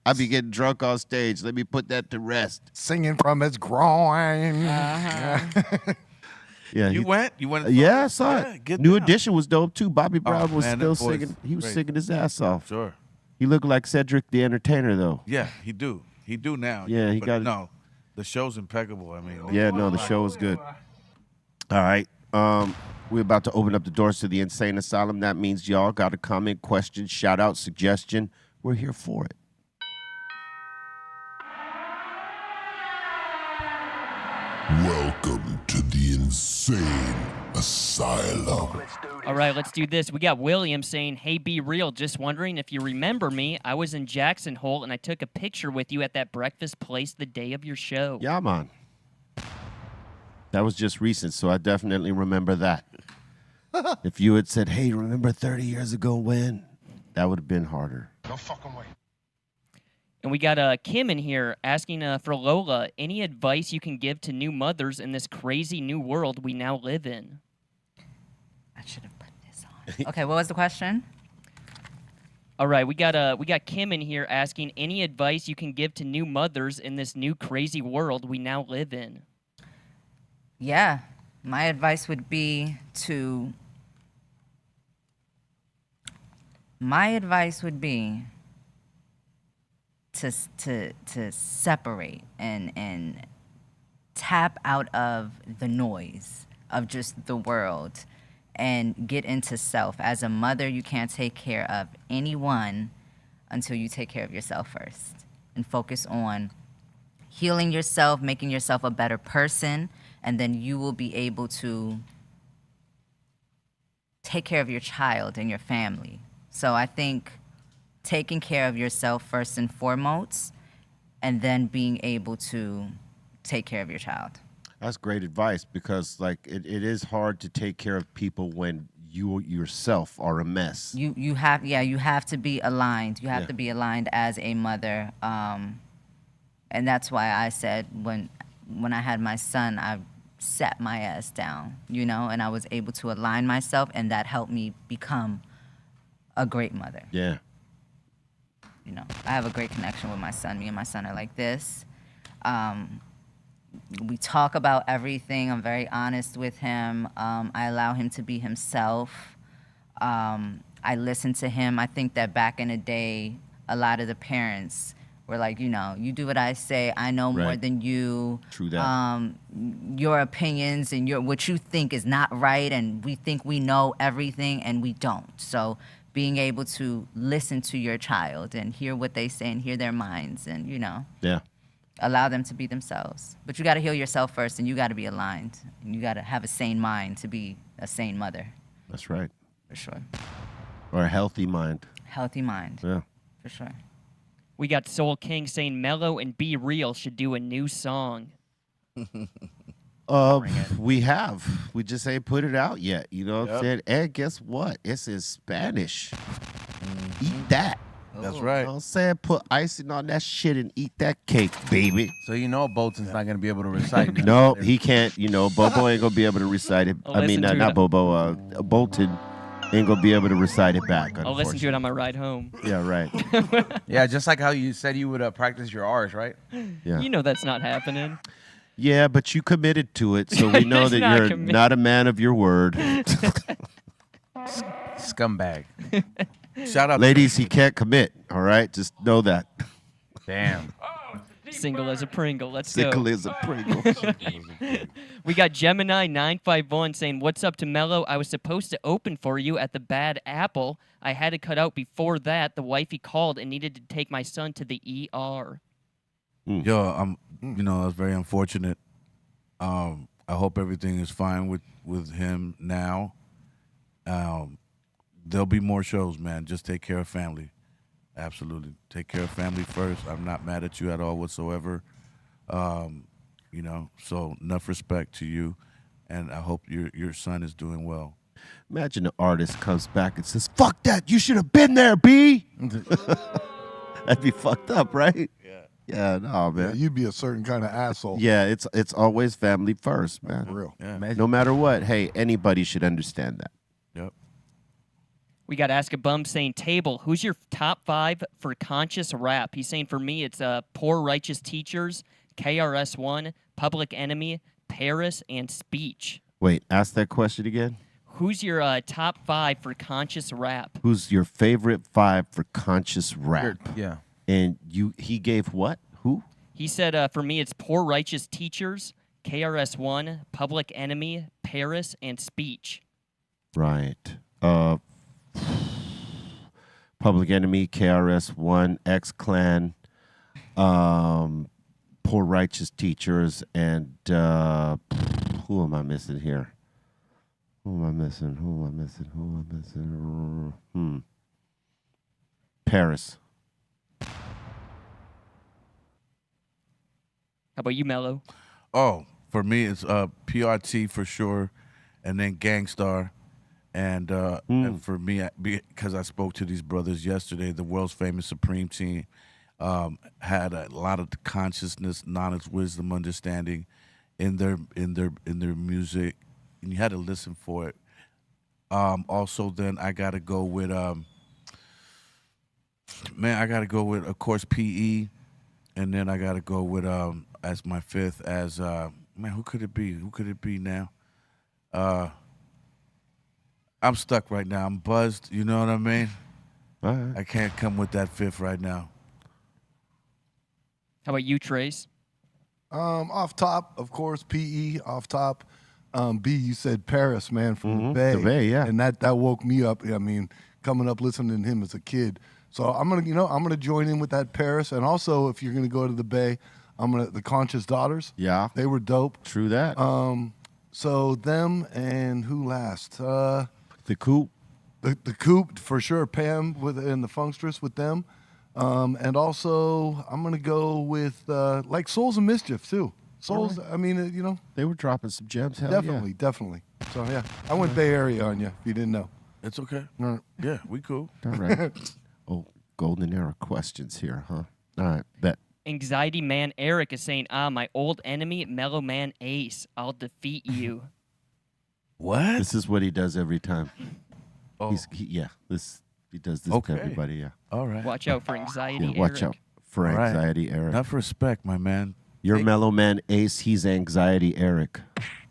I be getting drunk on stage. Let me put that to rest. Singing from his groin. Yeah, You he- went? You went? and Yeah, I saw Yeah, it. get New down. Edition was dope too. Bobby Brown was man, still that voice singing. He was great. singing his ass off. Sure. He looked like Cedric the Entertainer though. Yeah, he do. He do now. Yeah, he But got it. no. The show's impeccable. I mean, Yeah, no, the show was good. All right. We're about to open up the doors to the insane asylum. That means y'all got a comment, question, shout out, suggestion. We're here for it. Welcome to the insane asylum. All right, let's do this. We got William saying, "Hey, be real. Just wondering if you remember me. I was in Jackson Hole and I took a picture with you at that breakfast place the day of your show." Yeah, man. That was just recent, so I definitely remember that. If you had said, hey, remember 30 years ago when? That would have been harder. No fucking way. And we got Kim in here asking for Lola, any advice you can give to new mothers in this crazy new world we now live in? I should have put this on. Okay, what was the question? All right, we got Kim in here asking any advice you can give to new mothers in this new crazy world we now live in. Yeah, my advice would be to. To separate and tap out of the noise of just the world and get into self. As a mother, you can't take care of anyone until you take care of yourself first and focus on healing yourself, making yourself a better person, and then you will be able to take care of your child and your family. So I think taking care of yourself first and foremost, and then being able to take care of your child. That's great advice because, like, it is hard to take care of people when you yourself are a mess. You have to be aligned. You have Yeah. to be aligned as a mother, and that's why I said when I had my son, I sat my ass down, and I was able to align myself, and that helped me become a great mother. Yeah. I have a great connection with my son. Me and my son are like this. We talk about everything. I'm very honest with him. I allow him to be himself. I listen to him. I think that back in the day, a lot of the parents We're like, you do what I say. I know more Right. than you. True that. Your opinions and what you think is not right, and we think we know everything, and we don't. So being able to listen to your child and hear what they say and hear their minds, and Yeah. allow them to be themselves. But you got to heal yourself first, and you got to be aligned, and you got to have a sane mind to be a sane mother, That's right. for sure. Or a healthy mind. Healthy mind, Yeah. for sure. We got Soul King saying Mellow and Be Real should do a new song. We have. We just ain't put it out yet. You know what I'm saying? And guess what? It's in Spanish. Eat that. That's You right. know what I'm saying? Put icing on that shit and eat that cake, baby. So Bolton's not gonna be able to recite. No, he can't. Bobo ain't gonna be able to recite it. I'll I mean, listen to not it. Bobo. Bolton ain't gonna be able to recite it back. I'll listen to it on my ride home. Yeah, right. Yeah, just like how you said you would practice your R's, right? Yeah. You know that's not happening. Yeah, but you committed to it, so we know He's that not you're committed. not a man of your word. Scumbag. Shout out, Ladies, he can't commit. All right, just know that. Damn. Single as a Pringle. Let's Sickle go. is a Pringle. We got Gemini 951 saying, "What's up to Mellow? I was supposed to open for you at the Bad Apple. I had to cut out before that. The wifey called and needed to take my son to the ER." Yo, that's very unfortunate. I hope everything is fine with him now. There'll be more shows, man. Just take care of family. Absolutely. Take care of family first. I'm not mad at you at all whatsoever. So enough respect to you, and I hope your son is doing well. Imagine the artist comes back and says, "Fuck that! You should have been there, B." That'd be fucked up, right? Yeah. Yeah, no, Yeah, man. you'd be a certain kind of asshole. Yeah, it's always family first, man. For real. Yeah. No matter what, hey, anybody should understand that. Yep. We got Ask a Bum saying, "Table, who's your top 5 for conscious rap?" He's saying for me, it's Poor Righteous Teachers, KRS-One, Public Enemy, Paris, and Speech. Wait, ask that question again. Who's your top 5 for conscious rap? Who's your favorite 5 for conscious rap? Yeah. And he gave what? Who? He said, for me, it's Poor Righteous Teachers, KRS-One, Public Enemy, Paris, and Speech. Right. Public Enemy, KRS-One, X-Clan, Poor Righteous Teachers, and who am I missing here? Who am I missing? Paris. How about you, Mellow? Oh, for me, it's PRT for sure, and then Gangstar. And for me, because I spoke to these brothers yesterday, the world's famous Supreme Team had a lot of consciousness, knowledge, wisdom, understanding in their music, and you had to listen for it. Also, then I got to go with of course PE, and then I got to go with as my 5th as who could it be? Who could it be now? I'm stuck right now. I'm buzzed. You know what I mean? All right. I can't come with that 5th right now. How about you, Trace? Off top, of course, PE. Off top, B. You said Paris, man, from the Bay. The Bay, yeah. And that woke me up. I mean, coming up listening to him as a kid. So I'm gonna join in with that Paris. And also, if you're gonna go to the Bay, the Conscious Daughters. Yeah. They were dope. True that. So them and who last? The Coop. The Coop for sure. Pam and the Funkstress with them. And also, I'm going to go with, like, Souls of Mischief, too. Souls, I mean, They were dropping some gems. Hell definitely. So, yeah, I went Bay Area on you, if you didn't know. It's okay. All right. Yeah, we cool. Yeah. All right. Oh, golden era questions here, huh? All right, bet. Anxiety Man Eric is saying, my old enemy, Mellow Man Ace. I'll defeat you. What? This is what he does every time. Oh. He does this Okay. to everybody, yeah. All right. Watch out for Anxiety Yeah, watch Eric. out for All right. Anxiety Eric. Enough respect, my man. You're Mellow Man Ace, he's Anxiety Eric.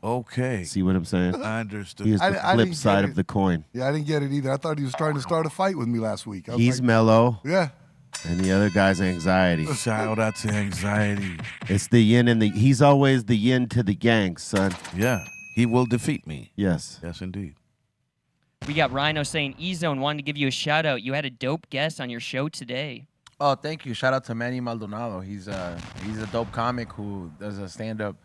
Okay. See what I'm saying? I understood. He's the I flip didn't side get of the coin. Yeah, I didn't get it either. I thought he was trying to start a fight with me last week. I was He's like, mellow. yeah. And the other guy's anxiety. Shout out to anxiety. It's the yin and the. He's always the yin to the yang, son. Yeah, he will defeat me. Yes. Yes, indeed. We got Rhino saying, E-Zone wanted to give you a shout out. You had a dope guest on your show today. Oh, thank you. Shout out to Manny Maldonado. He's a dope comic who does a stand up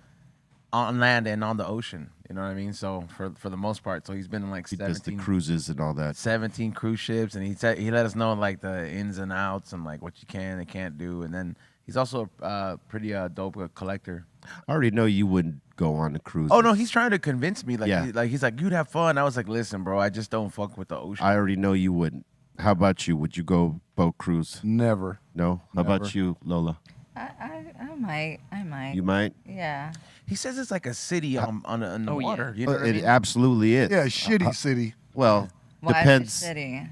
on land and on the ocean. You know what I mean? So for the most part, so he's been in like He does the 17 cruises and all that. 17 cruise ships, and he let us know like the ins and outs and like what you can and can't do. And then he's also pretty dope collector. I already know you wouldn't go on a cruise. Oh no, he's trying to convince me. Like, Yeah. he's like, you'd have fun. I was like, listen, bro, I just don't fuck with the ocean. I already know you wouldn't. How about you? Would you go boat cruise? Never. No? How about you, Lola? I might. You might? Yeah. He says it's like a city on the Oh, yeah. water. You know what I It mean? absolutely is. Yeah, shitty city. Well, Why is it depends. shitty?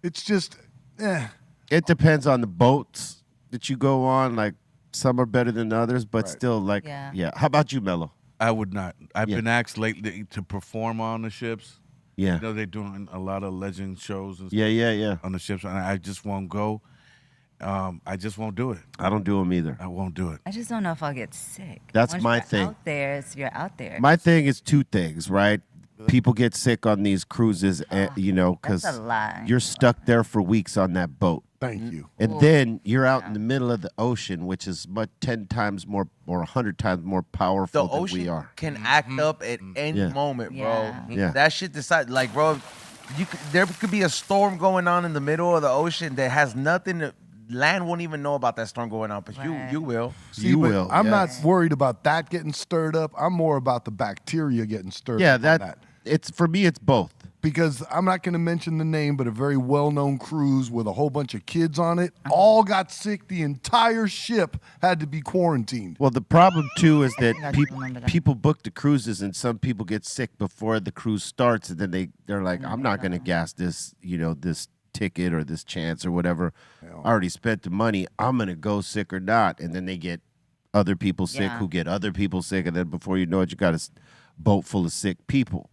It's just, It depends on the boats that you go on. Like, some are better than others, but still, like, Yeah. How about you, Mellow? I would not. I've Yeah. been asked lately to perform on the ships. Yeah. You know, they're doing a lot of legend shows and stuff Yeah. on the ships, and I just won't go. I just won't do it. I don't do them either. I won't do it. I just don't know if I'll get sick. That's Once my you're thing. Out there, you're out there. My thing is two things, right? People get sick on these cruises, you know, because That's a lie. you're stuck there for weeks on that boat. thank you. And then you're out in the middle of the ocean, which is 10 times more or 100 times more The powerful than ocean we are. can act up at any Yeah. moment, bro. Yeah. Yeah. That shit decide like, bro. There could be a storm going on in the middle of the ocean that has nothing to. Land won't even know about that storm going on, but Right. you will. You but will, I'm yes. not worried about that getting stirred up. I'm more about the bacteria getting stirred Yeah, up. on that. it's for me, it's both. Because I'm not going to mention the name, but a very well-known cruise with a whole bunch of kids on it, all got sick. The entire ship had to be quarantined. Well, the problem too is that I remember that. people book the cruises, and some people get sick before the cruise starts, and then they're like, "I'm not going to gas this, this ticket or this chance or whatever. I already spent the money. I'm going to go sick or not." And then they get other people sick Yeah. who get other people sick, and then before you know it, you got a boat full of sick people.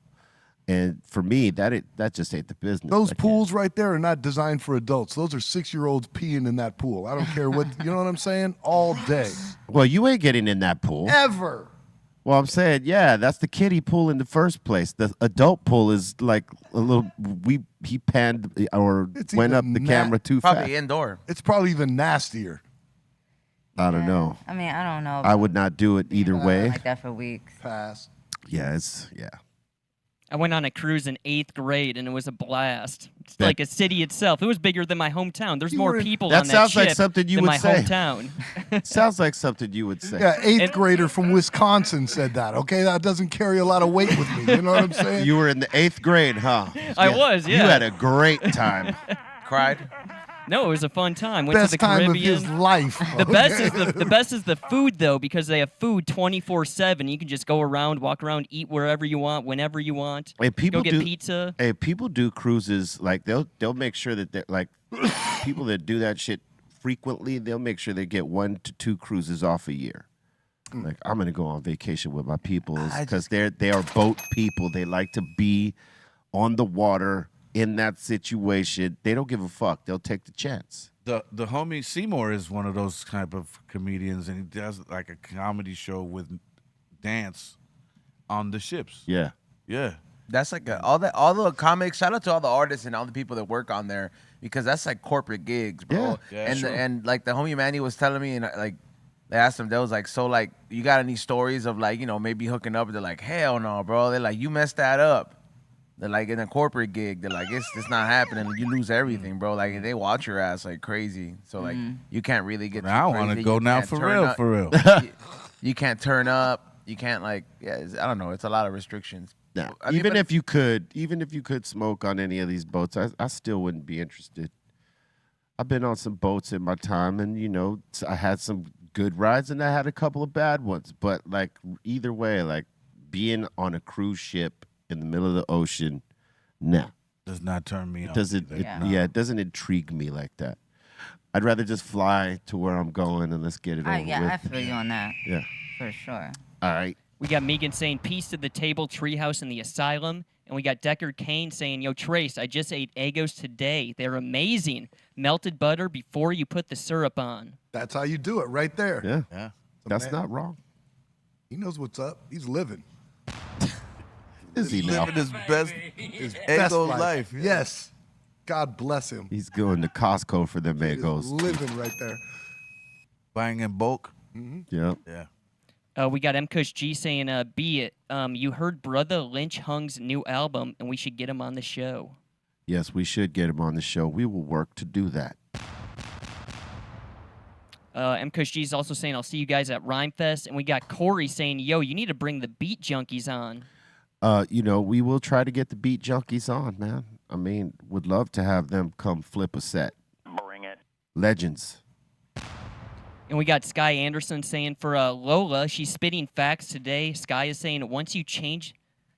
And for me, that just ain't the business. Those I can't. pools right there are not designed for adults. Those are 6-year-olds peeing in that pool. I don't care what, you know what I'm saying? All day. Well, you ain't getting in that pool. Ever. Well, I'm saying, yeah, that's the kiddie pool in the first place. The adult pool is like a little. He panned or It's went up even the camera too Probably fast. indoor. It's probably even nastier. I don't know. I mean, I don't know. I would not do it either way. Like that for weeks. Pass. Yeah. I went on a cruise in 8th grade, and it was a blast. It's That- like a city itself. It was bigger than my hometown. There's You more were in- people That on that sounds like ship something you than would my say. hometown. Sounds like something you would say. Yeah, eighth And- grader from Wisconsin said that. Okay, that doesn't carry a lot of weight with me. You know what I'm saying? You were in the 8th grade, huh? I was, You yeah. had a great time. Cried. No, it was a fun time. Went Best to the time Caribbean. of his life. The best is the food though, because they have food 24/7. You can just go around, walk around, eat wherever you want, whenever you want. Hey, people go get do pizza. Hey, people do cruises like they'll make sure that they're like people that do that shit frequently. They'll make sure they get 1 to 2 cruises off a year. Like I'm gonna go on vacation with my people because they are boat people. They like to be on the water in that situation. They don't give a fuck. They'll take the chance. The homie Seymour is one of those type of comedians, and he does like a comedy show with dance on the ships. Yeah. Yeah. That's like all the comics. Shout out to all the artists and all the people that work on there because that's like corporate gigs, bro. Yeah. Yeah, and sure. and like the homie Manny was telling me, and like they asked him, they was like, so like you got any stories of like maybe hooking up? They're like, hell no, bro. They're like, you messed that up. They're like in a corporate gig. They're like, it's not happening. You lose everything, bro. Like they watch your ass like crazy. So like you can't really get. Now I want to go now for real, for real. You can't turn up. You can't like I don't know. It's a lot of restrictions. Nah, I mean, even but- if you could smoke on any of these boats, I still wouldn't be interested. I've been on some boats in my time, and I had some good rides, and I had a couple of bad ones. But like either way, like being on a cruise ship in the middle of the ocean, nah, Does not turn me on. it doesn't intrigue me like that. I'd rather just fly to where I'm going and let's get it over I with. feel you on that. Yeah. For sure. All right. We got Megan saying, peace to the table, treehouse, and the asylum. And we got Deckard Kane saying, yo, Trace, I just ate Eggos today. They're amazing. Melted butter before you put the syrup on. That's how you do it right there. Yeah. Yeah. That's man. not wrong. He knows what's up. He's living Is he now? Living his best his best Eggo life. life. Yeah. Yes. God bless him. He's going to Costco for them He's Eggos. living right there. Buying in bulk. Yeah. Yeah. We got M. Kush G saying, be it. You heard Brother Lynch Hung's new album, and we should get him on the show. Yes, we should get him on the show. We will work to do that. M. Kush G is also saying, I'll see you guys at Rhymefest. And we got Corey saying, yo, you need to bring the Beat Junkies on. We will try to get the Beat Junkies on, man. I mean, would love to have them come flip a set. Bring it. Legends. And we got Sky Anderson saying for Lola, she's spitting facts today. Sky is saying once you change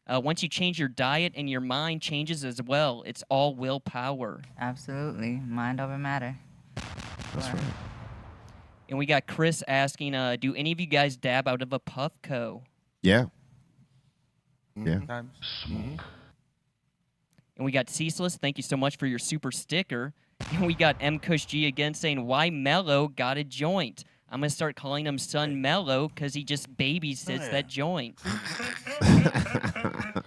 your diet and your mind changes as well, it's all willpower. Absolutely. Mind over matter. That's right. And we got Chris asking, do any of you guys dab out of a Puffco? Yeah. Yeah. Times. And we got Ceaseless, thank you so much for your super sticker. And we got M. Kush G again saying, why Mellow got a joint? I'm going to start calling him Son Mellow because he just babysits that joint.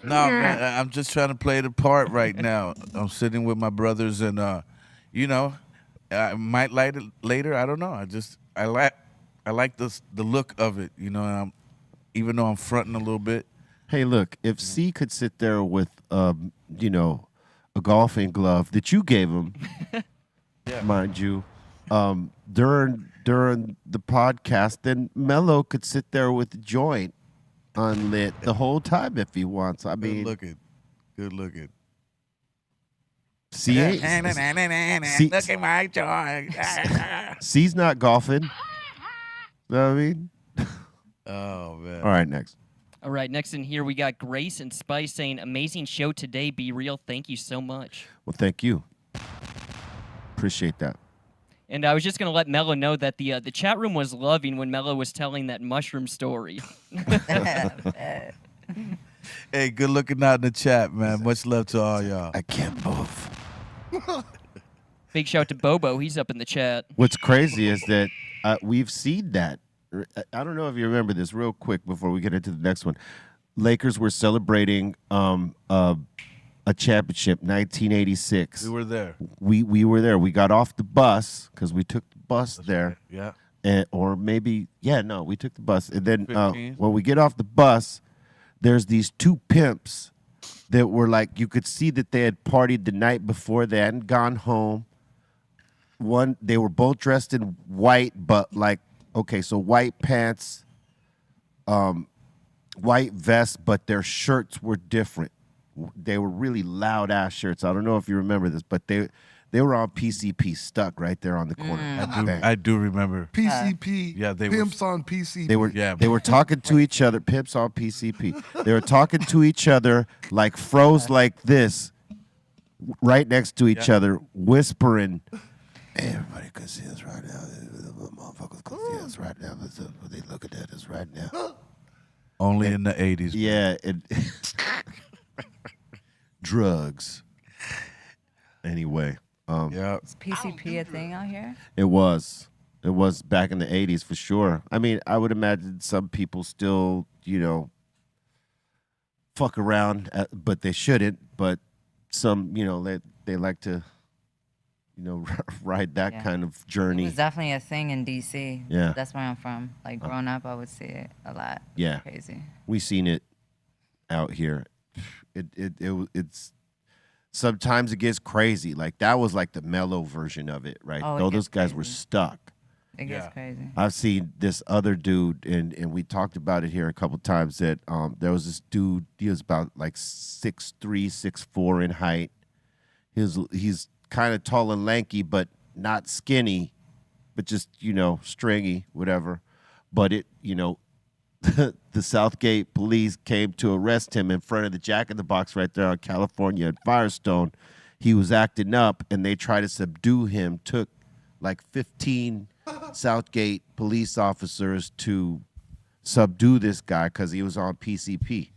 No, man, I'm just trying to play the part right now. I'm sitting with my brothers, and I might light it later. I don't know. I like the look of it. Even though I'm fronting a little bit. Hey, look, if C could sit there with, a golfing glove that you gave him, mind you, during the podcast, then Mellow could sit there with a joint unlit the whole time if he wants. I mean, Good looking. C ain't. Look at my joint. C's not golfing. Know what I mean? Oh, man. All right, next. All right, next in here, we got Grace and Spice saying, amazing show today, Be Real. Thank you so much. Well, thank you. Appreciate that. And I was just going to let Mello know that the chat room was loving when Mello was telling that mushroom story. Hey, good looking out in the chat, man. Much love to all y'all. I can't move. Big shout to Bobo. He's up in the chat. What's crazy is that we've seen that. I don't know if you remember this real quick before we get into the next one. Lakers were celebrating a championship, 1986. We were there. We were there. We got off the bus because we took the bus there. Yeah. We took the bus. And then 15. when we get off the bus, there's these two pimps that were like, you could see that they had partied the night before. They hadn't gone home. They were both dressed in white, but like, okay, so white pants, white vests, but their shirts were different. They were really loud ass shirts. I don't know if you remember this, but they were on PCP, stuck right there on the corner. I do remember. PCP. Yeah, they pimps on PCP. They were talking to each other. Pimps on PCP. They were talking to each other like froze like this, right next to each other, whispering. Hey, everybody can see us right now. The motherfuckers can see us right now. They looking at us right now. Only in the 80s. Yeah. Drugs. Anyway. Yeah. Is PCP a thing out here? It was. It was back in the 80s for sure. I mean, I would imagine some people still, fuck around, but they shouldn't. But some, they like to, ride that kind of It journey. was definitely a thing in D.C. Yeah. That's where I'm from. Like, growing up, I would see it a lot. Yeah. Crazy. We seen it out here. It's sometimes it gets crazy. Like that was like the mellow version of it, right? Oh, it Though those gets guys were crazy. stuck. It gets crazy. I've seen this other dude, and we talked about it here a couple times. That there was this dude. He was about like 6'3", 6'4" in height. He's kind of tall and lanky, but not skinny, but just stringy, whatever. But the Southgate police came to arrest him in front of the Jack in the Box right there on California at Firestone. He was acting up, and they tried to subdue him. Took like 15 Southgate police officers to subdue this guy because he was on PCP.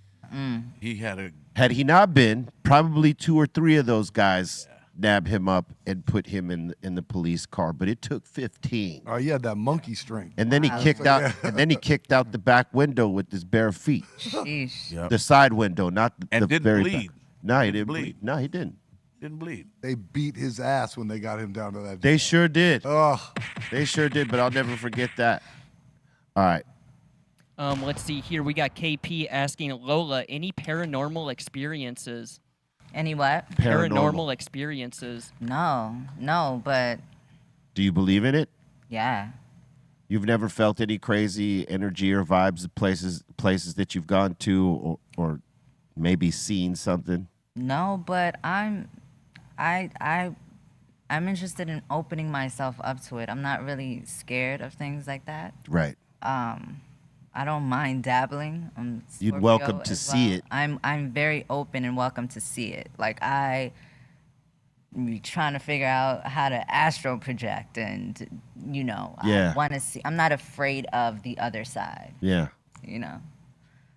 He had a Had he not been, probably 2 or 3 of those guys nab him up and put him in the police car. But it took 15. Oh, he had that monkey strength. And then he kicked out. And then he kicked out the back window with his bare feet. Sheesh. Yep. The side window, not And the didn't very bleed. back. No, he Didn't didn't bleed. bleed. No, he didn't. Didn't bleed. They beat his ass when they got him down to that. They sure did. Oh, They sure did. But I'll never forget that. All right. Let's see here. We got KP asking Lola, any paranormal experiences? Any what? Paranormal experiences. No, but Do you believe in it? yeah. You've never felt any crazy energy or vibes of places that you've gone to or maybe seen something? No, but I'm interested in opening myself up to it. I'm not really scared of things like that. Right. I don't mind dabbling. I'm You'd Scorpio welcome to as see well. it. I'm very open and welcome to see it. Like I be trying to figure out how to astral project and Yeah. I want to see. I'm not afraid of the other side. Yeah. You know.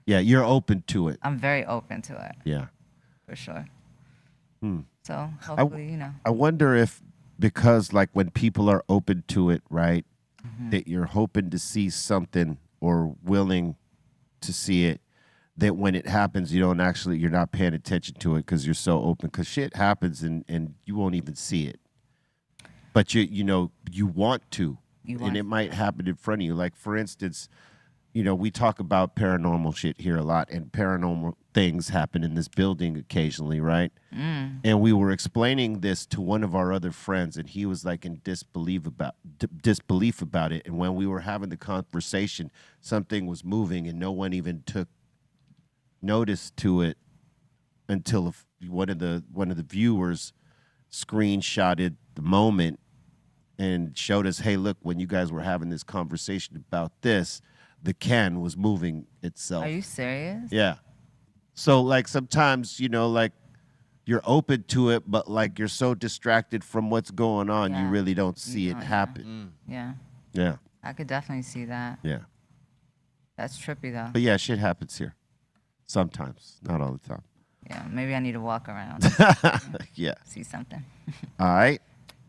Yeah, you're open to it. I'm very open to it Yeah. for sure. Hmm. So hopefully, I wonder if because like when people are open to it, right, that you're hoping to see something or willing to see it, that when it happens, you're not paying attention to it because you're so open. Because shit happens and you won't even see it, but you want to, and it might happen in front of you. Like for instance, we talk about paranormal shit here a lot, and paranormal things happen in this building occasionally, right? And we were explaining this to one of our other friends, and he was like in disbelief about it. And when we were having the conversation, something was moving, and no one even took notice to it until one of the viewers screenshotted the moment and showed us, hey, look, when you guys were having this conversation about this, the can was moving itself. Are you serious? Yeah. So like sometimes, like you're open to it, but like you're so distracted from what's going on, you really don't see it happen. Yeah. Yeah. I could definitely see that. Yeah. That's trippy though. But yeah, shit happens here. Sometimes, not all the time. Yeah, maybe I need to walk around. Yeah. See something. All right.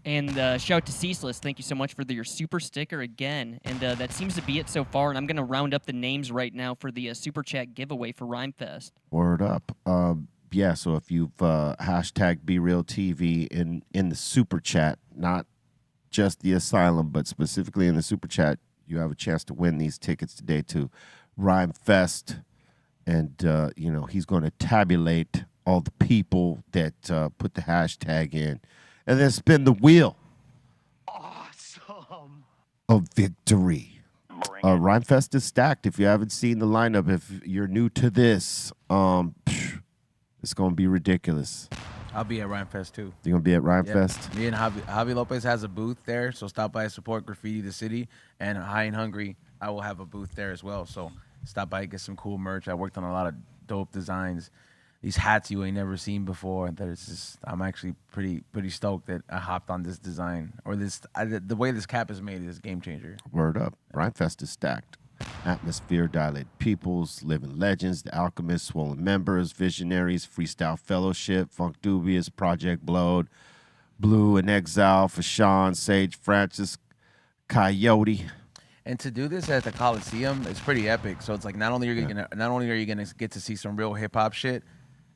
And shout to Ceaseless. Thank you so much for your super sticker again. And that seems to be it so far. And I'm going to round up the names right now for the super chat giveaway for Rhymefest. Word up. Yeah, so if you've hashtag BeRealTV in the super chat, not just the asylum, but specifically in the super chat, you have a chance to win these tickets today to Rhymefest. And, he's going to tabulate all the people that put the hashtag in. And then spin the wheel. Awesome. Of victory. Rhymefest is stacked. If you haven't seen the lineup, if you're new to this, it's going to be ridiculous. I'll be at Rhymefest too. You're going to be at Rhymefest? Me and Javi Lopez has a booth there, so stop by, support Graffiti the City, and High and Hungry, I will have a booth there as well. So stop by, get some cool merch. I worked on a lot of dope designs. These hats you ain't never seen before. I'm actually pretty stoked that I hopped on this design, or the way this cap is made is a game changer. Word up. Rhymefest is stacked. Atmosphere, Dilated Peoples, Living Legends, The Alchemists, Swollen Members, Visionaries, Freestyle Fellowship, Funk Dubious, Project Blowed, Blue and Exile, Fashawn, Sage Francis, Coyote. And to do this at the Coliseum, it's pretty epic. So it's like not only are you gonna get to see some real hip hop shit,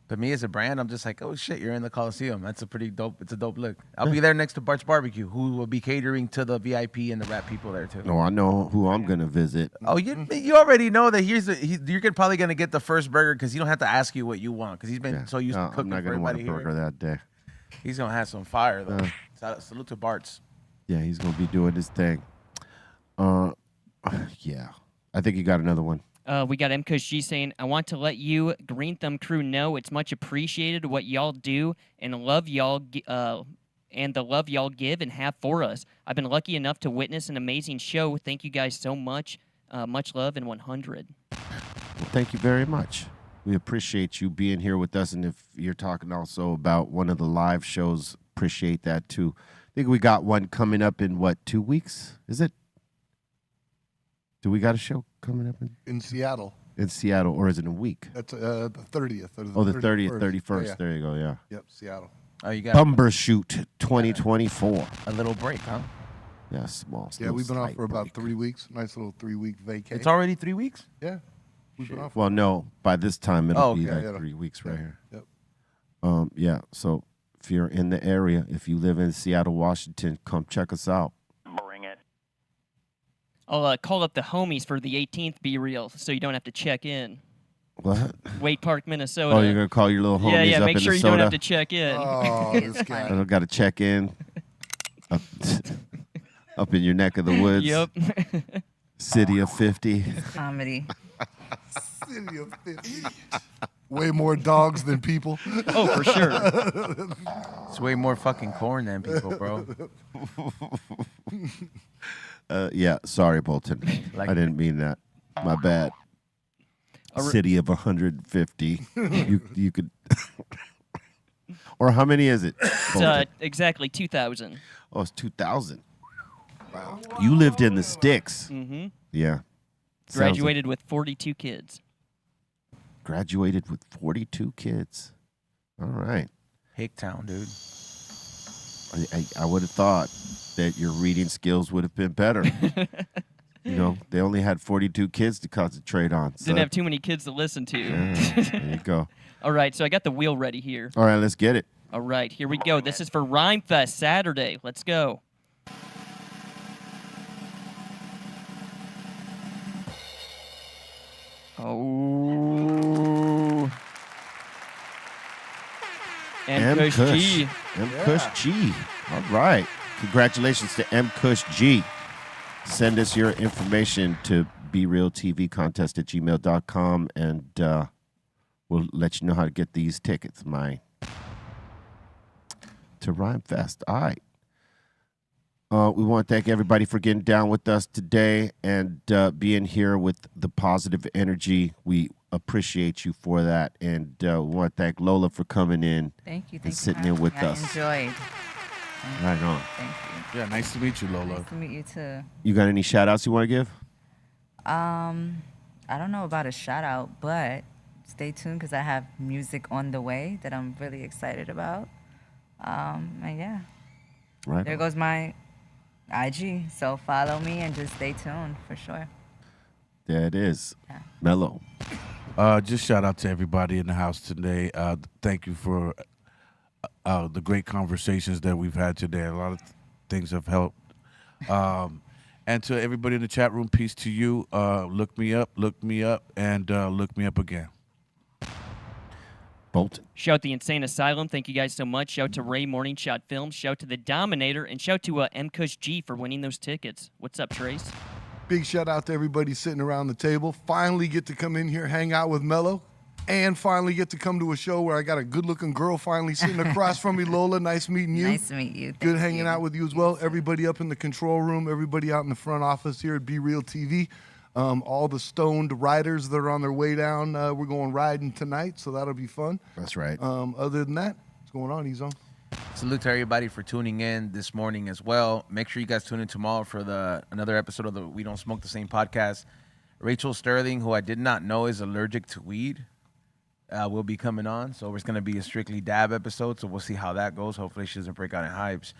but me as a brand, I'm just like, oh shit, you're in the Coliseum. That's a pretty dope. It's a dope look. I'll be there next to Bart's Barbecue, who will be catering to the VIP and the rap people there too. Oh, I know who I'm gonna visit. Oh, you already know that you're probably gonna get the first burger because he don't have to ask you what you want because he's been so used to cooking I'm not for gonna want a everybody burger here. that day. He's gonna have some fire though. Salute to Bart's. Yeah, he's gonna be doing his thing. Yeah, I think you got another one. We got MKG saying, I want to let you, Green Thumb crew, know it's much appreciated what y'all do and love y'all and the love y'all give and have for us. I've been lucky enough to witness an amazing show. Thank you guys so much. Much love and 100. Well, thank you very much. We appreciate you being here with us. And if you're talking also about one of the live shows, appreciate that too. I think we got one coming up in 2 weeks? Is it? Do we got a show coming up in Seattle? in Seattle, or is it a week? That's the 30th. Oh, the 30th, 31st. Yeah. There you go. Yeah. Yep, Seattle. Oh, you got Bumbershoot 2024. a little break, huh? Yeah, small. Yeah, we've been off slight for about break. 3 weeks. Nice little 3-week vacation. It's already 3 weeks. Yeah. We've been off. Well, no, by this time it'll Oh, be okay. like Yeah, 3 weeks right here. Yep. Yeah. So if you're in the area, if you live in Seattle, Washington, come check us out. I'll call up the homies for the 18th Be Real, so you don't have to check in. What? Wade Park, Minnesota. Oh, you're gonna call your little homies yeah. up Make in sure you Minnesota? don't have to check in. Oh, this guy. I don't got to check in. Up, up in your neck of the woods. Yep. City of 50. Comedy. City of 50. Way more dogs than people. Oh, for sure. It's way more fucking corn than people, bro. Yeah, sorry, Bolton. Like- I didn't mean that. My bad. City of 150. You could. Or how many is it? It's exactly 2,000. Oh, it's 2,000. Wow. You lived in the sticks. Mm-hmm. Yeah. Sounds Graduated with 42 kids. like graduated with 42 kids. All right. Hicktown, dude. I would have thought that your reading skills would have been better. You know, they only had 42 kids to concentrate on. So. Didn't have too many kids to listen to. Yeah, there you go. All right, so I got the wheel ready here. All right, let's get it. All right, here we go. This is for Rhyme Fest Saturday. Let's go. Oh. And Kush G. M. Kush G. All right. Congratulations to M. Kush G. Send us your information to brealtvcontest@gmail.com, and we'll let you know how to get these tickets, to Rhyme Fest. All right. We want to thank everybody for getting down with us today and being here with the positive energy. We appreciate you for that. And we want to thank Lola for coming in Thank you. and Thank you. sitting for in with having me. us. I enjoyed. Right on. Thank you. Yeah, nice to meet you, Lola. Nice to meet you too. You got any shout outs you want to give? I don't know about a shout out, but stay tuned because I have music on the way that I'm really excited about. And yeah, Right. there goes my IG. So follow me and just stay tuned for sure. There it is. Yeah. Mellow. Just shout out to everybody in the house today. Thank you for the great conversations that we've had today. A lot of things have helped. And to everybody in the chat room, peace to you. Look me up, and look me up again. Bolton. Shout the Insane Asylum. Thank you guys so much. Shout to Ray Morning Shot Films. Shout to the Dominator. And shout to M. Kush G for winning those tickets. What's up, Trace? Big shout out to everybody sitting around the table. Finally get to come in here, hang out with Mellow, and finally get to come to a show where I got a good-looking girl finally sitting across from me. Lola, nice meeting you. Nice to meet you. Good Thank hanging you. out with you as well. Everybody up in the control room, everybody out in the front office here at Be Real TV. All the stoned riders that are on their way down, we're going riding tonight, so that'll be fun. That's right. Other than that, what's going on, Ezone? Salute to everybody for tuning in this morning as well. Make sure you guys tune in tomorrow for another episode of the We Don't Smoke the Same podcast. Rachel Sterling, who I did not know is allergic to weed, will be coming on. So it's going to be a strictly dab episode. So we'll see how that goes. Hopefully she doesn't break out in hypes.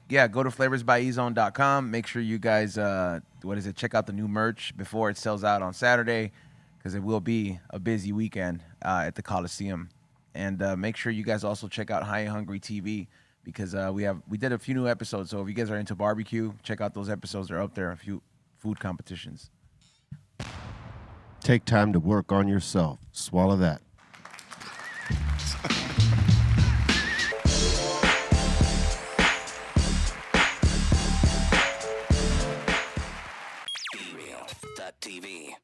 Yeah, go to flavorsbyezone.com. Make sure you guys, check out the new merch before it sells out on Saturday, because it will be a busy weekend at the Coliseum. And make sure you guys also check out High and Hungry TV, because we did a few new episodes. So if you guys are into barbecue, check out those episodes. They're up there, a few food competitions. Take time to work on yourself. Swallow that. BeReal.tv